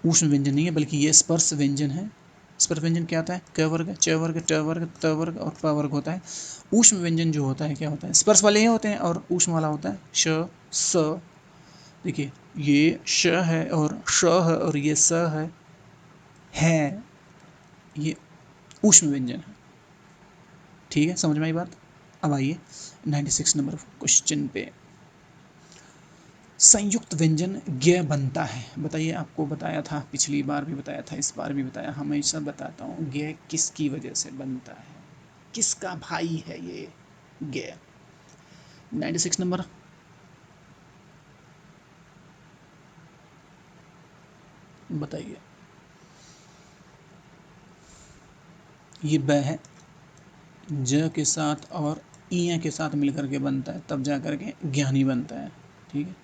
Speaker 1: ऊष्म व्यंजन नहीं है, बल्कि ये स्पर्श व्यंजन है। स्पर्श व्यंजन क्या होता है, क वर्ग च वर्ग ट वर्ग त वर्ग और प वर्ग होता है। ऊष्म व्यंजन जो होता है क्या होता है, स्पर्श वाले ही होते हैं, और ऊष्म वाला होता है श स। देखिए ये श है और श है और ये स है, ये ऊष्म व्यंजन है, ठीक है, समझ में आई बात। अब आइए 96 नंबर क्वेश्चन पे, संयुक्त व्यंजन ज्ञ बनता है, बताइए। आपको बताया था, पिछली बार भी बताया था, इस बार भी बताया, हमेशा बताता हूँ, ज्ञ किसकी वजह से बनता है, किसका भाई है ये ज्ञ। 96 नंबर, बताइए। ये ब है, ज के साथ और इया के साथ मिलकर के बनता है, तब जा करके ज्ञानी बनता है, ठीक है,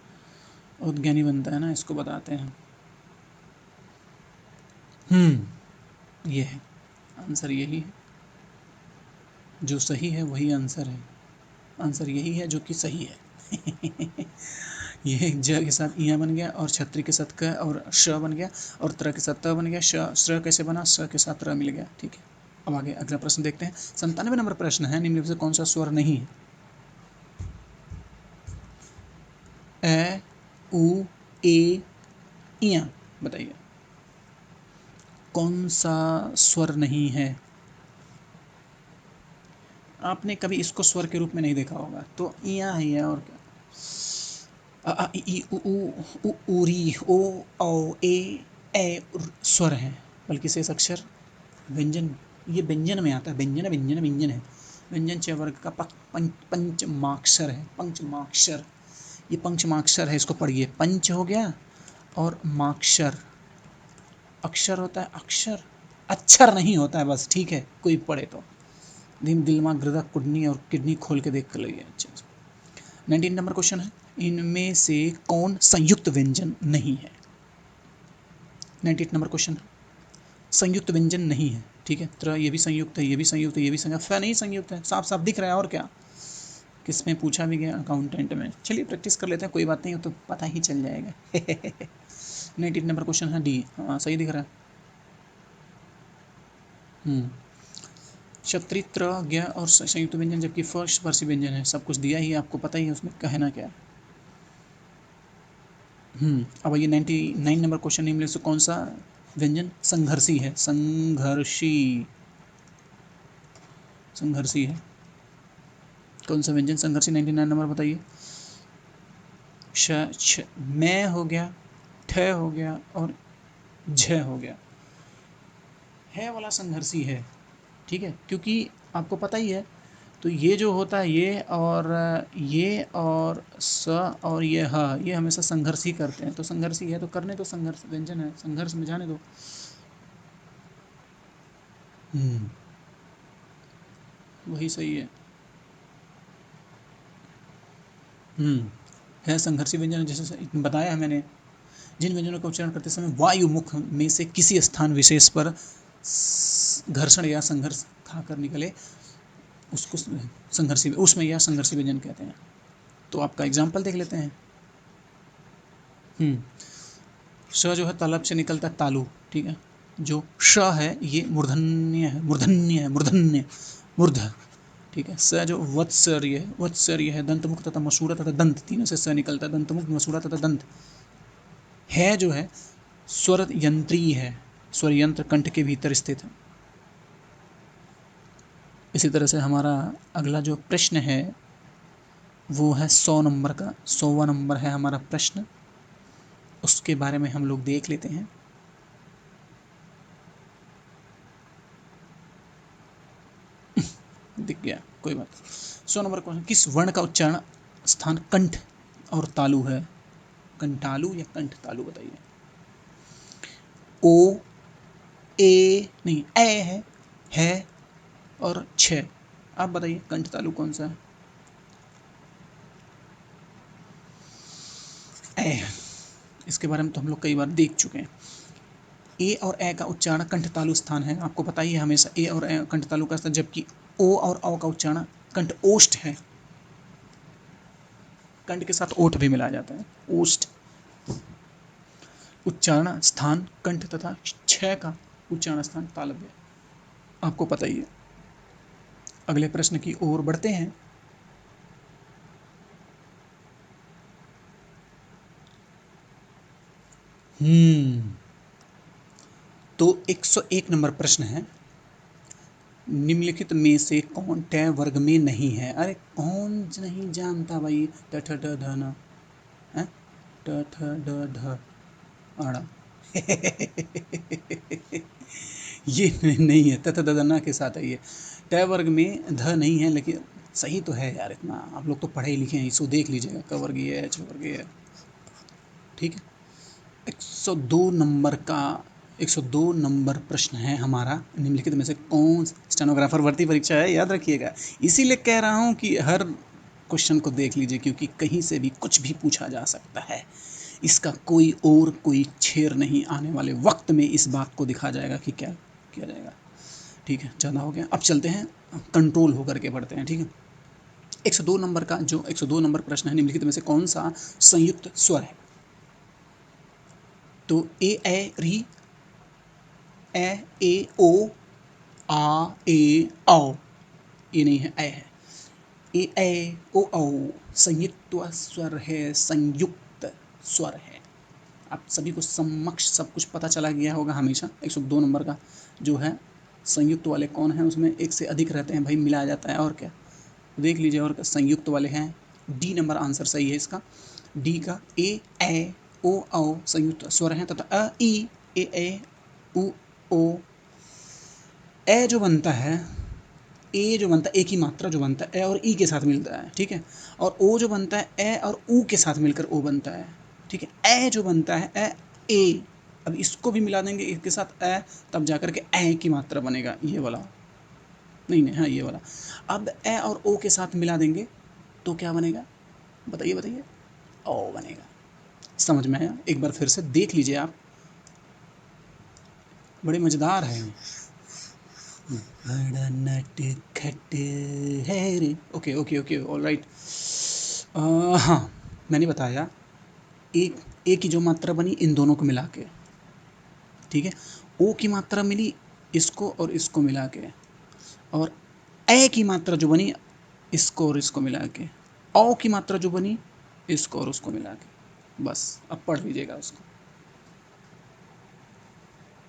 Speaker 1: उद्ज्ञानी बनता है ना, इसको बताते हैं। ये है आंसर, यही है जो सही है, वही आंसर है, आंसर यही है जो कि सही है। ये ज के साथ इया बन गया, और छत्री के साथ क और श बन गया, और त्र के साथ त बन गया, श श्र कैसे बना, स के साथ र मिल गया, ठीक है। अब आगे अगला प्रश्न देखते हैं। 97 नंबर प्रश्न है, निम्नलिखित से कौन सा स्वर नहीं है? ए उ ए इया, बताइए कौन सा स्वर नहीं है? आपने कभी इसको स्वर के रूप में नहीं देखा होगा, तो इया ही है, और क्या। अ आ इ ई उ ऊ री ओ औ ए स्वर हैं, बल्कि शेष अक्षर व्यंजन, ये व्यंजन में आता है, व्यंजन व्यंजन व्यंजन है। व्यंजन च वर्ग का पंचमाक्षर है, पंचमाक्षर, ये पंचमाक्षर है, इसको पढ़िए। पंच हो गया और माक्षर, अक्षर होता है, अक्षर अक्षर नहीं होता है, बस, ठीक है, कोई पढ़े तो। दिमाग हृदय किडनी और किडनी खोल के देख कर लइए। अच्छा, 19 नंबर क्वेश्चन है, इनमें से कौन संयुक्त व्यंजन नहीं है? 98 नंबर क्वेश्चन है, संयुक्त व्यंजन नहीं है, ठीक है। तो ये भी संयुक्त है, ये भी संयुक्त है, ये भी संयुक्त है, नहीं संयुक्त है, साफ साफ दिख रहा है, और क्या। किस में पूछा भी गया, अकाउंटेंट में। चलिए प्रैक्टिस कर लेते हैं, कोई बात नहीं, हो तो पता ही चल जाएगा। 98 नंबर क्वेश्चन है, डी, हाँ सही दिख रहा है। क्षत्रित्र ज्ञ और संयुक्त व्यंजन, जबकि फर्स्ट स्पर्शी व्यंजन है, सब कुछ दिया ही है, आपको पता ही है उसमें कहना क्या है। अब ये 99 नंबर क्वेश्चन, निम्नलिखित से कौन सा व्यंजन संघर्षी है? संघर्षी, संघर्षी है, कौन सा व्यंजन संघर्षी? 99 नंबर बताइए। श छ मैं हो गया, ठ हो गया और झ हो गया, है वाला संघर्षी है, ठीक है, क्योंकि आपको पता ही है, तो ये जो होता है, ये और स और ये ह, ये हमेशा संघर्ष ही करते हैं, तो संघर्ष ही है, तो करने दो, संघर्ष व्यंजन है, संघर्ष में जाने दो। वही सही है। है संघर्षी व्यंजन, जैसे बताया है मैंने, जिन व्यंजनों का उच्चारण करते समय वायु मुख में से किसी स्थान विशेष पर घर्षण या संघर्ष खाकर निकले, उसको संघर्षी, उसमें या संघर्षी व्यंजन कहते हैं। तो आपका एग्जाम्पल देख लेते हैं। श जो है तालब से निकलता है तालु, ठीक है। जो श है ये मूर्धन्य है, मूर्धन्य है, मूर्धन्य, मूर्ध, ठीक है। स जो वत्सर्य है, वत्सर्य है। दंतमुख तथा मसूड़ा तथा दंत, तीनों से स निकलता है, दंतमुख, मसूड़ा तथा दंत। है जो है स्वर यंत्री है, स्वर यंत्र कंठ के भीतर स्थित है। इसी तरह से हमारा अगला जो प्रश्न है वो है 100 नंबर का, 100वां नंबर है हमारा प्रश्न। उसके बारे में हम लोग देख लेते हैं। दिख गया, कोई बात। 100 नंबर क्वेश्चन, किस वर्ण का उच्चारण स्थान कंठ और तालु है? कंठालु या कंठ तालु, बताइए। ओ, ए नहीं, ए है और छ। आप बताइए कंठ तालु कौन सा है? ए। इसके बारे में तो हम लोग कई बार देख चुके हैं। ए और ए का उच्चारण कंठ तालु स्थान है, आपको पता ही है हमेशा ए और ए कंठ तालु का स्थान, जबकि ओ और औ का उच्चारण कंठ ओष्ठ है। कंठ के साथ ओठ भी मिलाया जाता है, ओष्ठ। उच्चारण स्थान कंठ तथा छ का उच्चारण स्थान तालव्य, आपको पता ही है। अगले प्रश्न की ओर बढ़ते हैं। तो 101 नंबर प्रश्न है, निम्नलिखित में से कौन ट वर्ग में नहीं है? अरे कौन नहीं जानता भाई, ट ठ ड ढ न, ट ठ ड ढ अड़ा। ये नहीं है, तथा ददना के साथ है ये। ट वर्ग में ध नहीं है, लेकिन सही तो है यार, इतना आप लोग तो पढ़े लिखे हैं, इसको देख लीजिएगा, क वर्ग ये है, छ वर्ग ये है, ठीक है। 102 नंबर का 102 नंबर प्रश्न है हमारा, निम्नलिखित में से कौन, स्टेनोग्राफर भर्ती परीक्षा है, याद रखिएगा। इसीलिए कह रहा हूँ कि हर क्वेश्चन को देख लीजिए, क्योंकि कहीं से भी कुछ भी पूछा जा सकता है। इसका कोई छेड़ नहीं, आने वाले वक्त में इस बात को दिखा जाएगा कि क्या किया जाएगा। ठीक है, ज़्यादा हो गया, अब चलते हैं, कंट्रोल होकर के बढ़ते हैं, ठीक है। 102 नंबर का जो 102 नंबर प्रश्न है, निम्नलिखित में से कौन सा संयुक्त स्वर है? तो ए री, ए ओ, आ औ। ये नहीं है, है ए ओ औ संयुक्त स्वर है, संयुक्त स्वर है। आप सभी को समक्ष सब कुछ पता चला गया होगा हमेशा। 102 नंबर का जो है, संयुक्त वाले कौन है, उसमें एक से अधिक रहते हैं भाई, मिलाया जाता है, और क्या देख लीजिए। और संयुक्त वाले हैं, डी नंबर आंसर सही है इसका। डी का ए ओ औ संयुक्त स्वर हैं, तथा अ ई ए उ ओ। ए जो बनता है, ए जो बनता है, एक ही मात्रा जो बनता है, ए और ई के साथ मिलता है, ठीक है। और ओ जो बनता है, ए और ऊ के साथ मिलकर ओ बनता है, ठीक है। ए जो बनता है, ए, अब इसको भी मिला देंगे इसके साथ ए, तब जाकर के ए की मात्रा बनेगा, ये वाला, नहीं नहीं, हाँ ये वाला। अब ए और ओ के साथ मिला देंगे तो क्या बनेगा, बताइए बताइए, ओ बनेगा। समझ में आया? एक बार फिर से देख लीजिए आप, बड़े मज़ेदार है। बड़ा नट खट है रे। Okay okay okay, all right. हाँ, मैंने बताया एक ए की जो मात्रा बनी इन दोनों को मिला के, ठीक है। ओ की मात्रा मिली इसको और इसको मिला के, और ए की मात्रा जो बनी इसको और इसको मिला के, औ की मात्रा जो बनी इसको और उसको मिला के, बस अब पढ़ लीजिएगा उसको,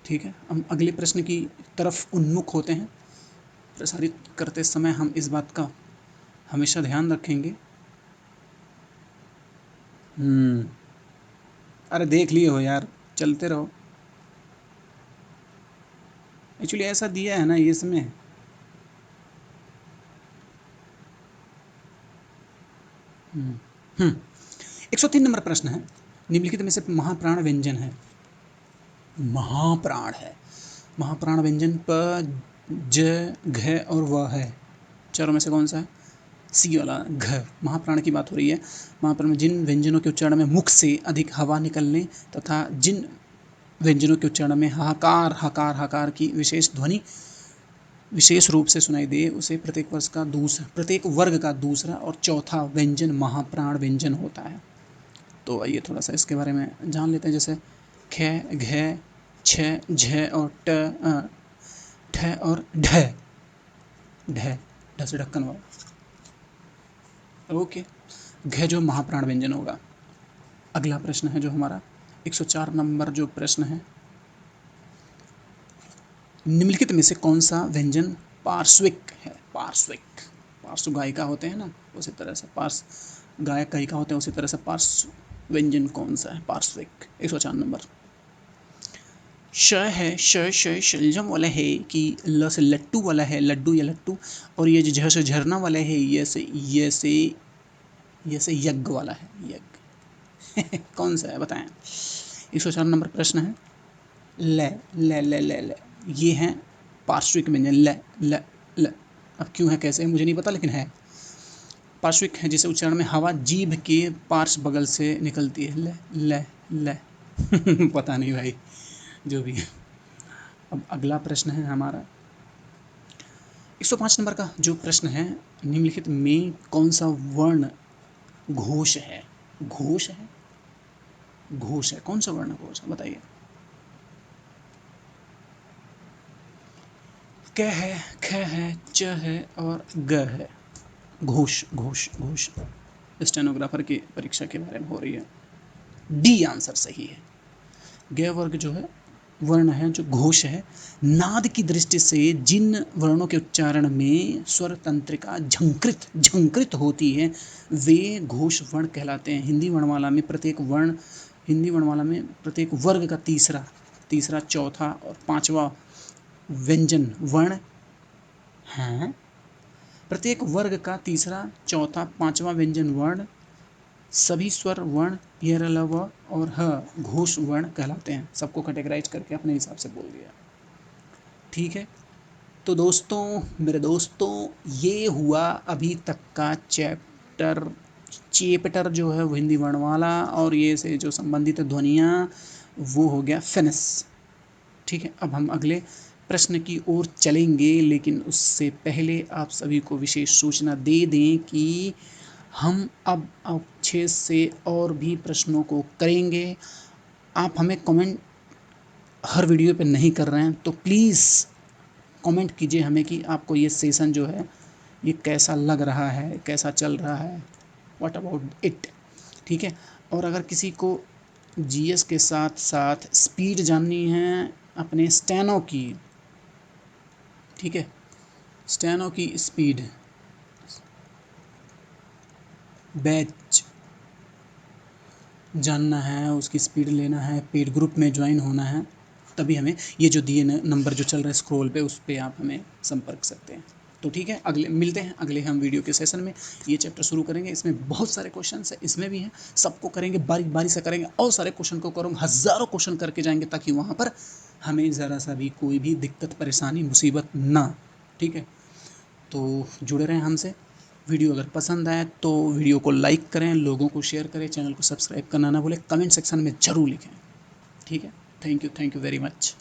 Speaker 1: ठीक है। हम अगले प्रश्न की तरफ उन्मुख होते हैं। प्रसारित करते समय हम इस बात का हमेशा ध्यान रखेंगे। अरे देख लिए हो यार, चलते रहो। एक्चुअली ऐसा दिया है ना ये इसमें। 103 नंबर प्रश्न है, निम्नलिखित में से महाप्राण व्यंजन है, महाप्राण है, महाप्राण व्यंजन पर ज, घ और व है, चारों में से कौन सा है? सी वाला घ। महाप्राण की बात हो रही है। महाप्राण में जिन व्यंजनों के उच्चारण में मुख से अधिक हवा निकलने तथा जिन व्यंजनों के उच्चारण में हाहाकार हकार हकार की विशेष ध्वनि विशेष रूप से सुनाई दे, उसे प्रत्येक वर्ग का दूसरा और चौथा व्यंजन महाप्राण व्यंजन होता है। तो आइए थोड़ा सा इसके बारे में जान लेते हैं। जैसे ख, घ, छ, झ और ठ और ढ। ढ, ढ से ढक्कन वाला। ओके, घ जो महाप्राण व्यंजन होगा। अगला प्रश्न है जो हमारा 104 नंबर जो प्रश्न है, निम्नलिखित में से कौन सा व्यंजन पार्श्विक है? पार्श्विक, पार्श्व गायिका होते हैं ना, उसी तरह से पार्श्व गायक गायिका होते हैं, उसी तरह से पार्श्व व्यंजन कौन सा है? पार्श्विक। 104 नंबर। श है, श शलजम वाला है कि ल से लट्टू वाला है, लड्डू या लट्टू, और ये जो झ से झरना वाला है, ये से यज्ञ वाला है, यज्ञ। कौन सा है बताएं? 104 नंबर प्रश्न है। ल ल ल ल ल ये हैं पार्श्विक व्यंजन। ल ल ल। अब क्यों है कैसे है मुझे नहीं पता, लेकिन है पार्श्विक है, जिसे उच्चारण में हवा जीभ के पार्श्व बगल से निकलती है। ल ल ल। पता नहीं भाई, जो भी है। अब अगला प्रश्न है हमारा 105 नंबर का जो प्रश्न है, निम्नलिखित में कौन सा वर्ण घोष है? घोष है, घोष है, कौन सा वर्ण घोष है बताइए? क है, ख है, च है और ग है। घोष घोष घोष। स्टेनोग्राफर की परीक्षा के बारे में हो रही है। डी आंसर सही है। ग वर्ग जो है वर्ण है जो घोष है। नाद की दृष्टि से जिन वर्णों के उच्चारण में स्वर तंत्रिका झंकृत झंकृत होती है, वे घोष वर्ण कहलाते हैं। हिंदी वर्णमाला में प्रत्येक वर्ग का तीसरा, चौथा और पांचवा व्यंजन वर्ण हैं। प्रत्येक वर्ग का तीसरा, चौथा, पांचवा व्यंजन वर्ण सभी स्वर वर्ण यर, ल, व और ह घोष वर्ण कहलाते हैं। सबको कैटेगराइज करके अपने हिसाब से बोल दिया। ठीक है, तो दोस्तों, मेरे दोस्तों, ये हुआ अभी तक का चैप्टर जो है वो हिंदी वर्णमाला और ये से जो संबंधित ध्वनियाँ, वो हो गया फिनिश। ठीक है, अब हम अगले प्रश्न की ओर चलेंगे, लेकिन उससे पहले आप सभी को विशेष सूचना दे दें कि हम अब 6 से और भी प्रश्नों को करेंगे। आप हमें कमेंट हर वीडियो पे नहीं कर रहे हैं, तो प्लीज़ कमेंट कीजिए हमें कि आपको ये सेशन जो है ये कैसा लग रहा है, कैसा चल रहा है, व्हाट अबाउट इट। ठीक है, और अगर किसी को जीएस के साथ साथ स्पीड जाननी है अपने स्टेनो की, ठीक है, स्टेनो की स्पीड बैच जानना है, उसकी स्पीड लेना है, पेड ग्रुप में ज्वाइन होना है, तभी हमें ये जो दिए नंबर जो चल रहा है स्क्रॉल पे, उस पर आप हमें संपर्क सकते हैं। तो ठीक है, अगले मिलते हैं अगले हम वीडियो के सेशन में। ये चैप्टर शुरू करेंगे, इसमें बहुत सारे क्वेश्चन है, इसमें भी हैं, सबको करेंगे, बारी बारी से करेंगे, और सारे क्वेश्चन को करूँगा, हज़ारों क्वेश्चन करके जाएंगे, ताकि वहाँ पर हमें ज़रा सा भी कोई भी दिक्कत परेशानी मुसीबत ना। ठीक है, तो जुड़े रहें हमसे। वीडियो अगर पसंद आए तो वीडियो को लाइक करें, लोगों को शेयर करें, चैनल को सब्सक्राइब करना ना भूलें, कमेंट सेक्शन में ज़रूर लिखें। ठीक है, थैंक यू वेरी मच।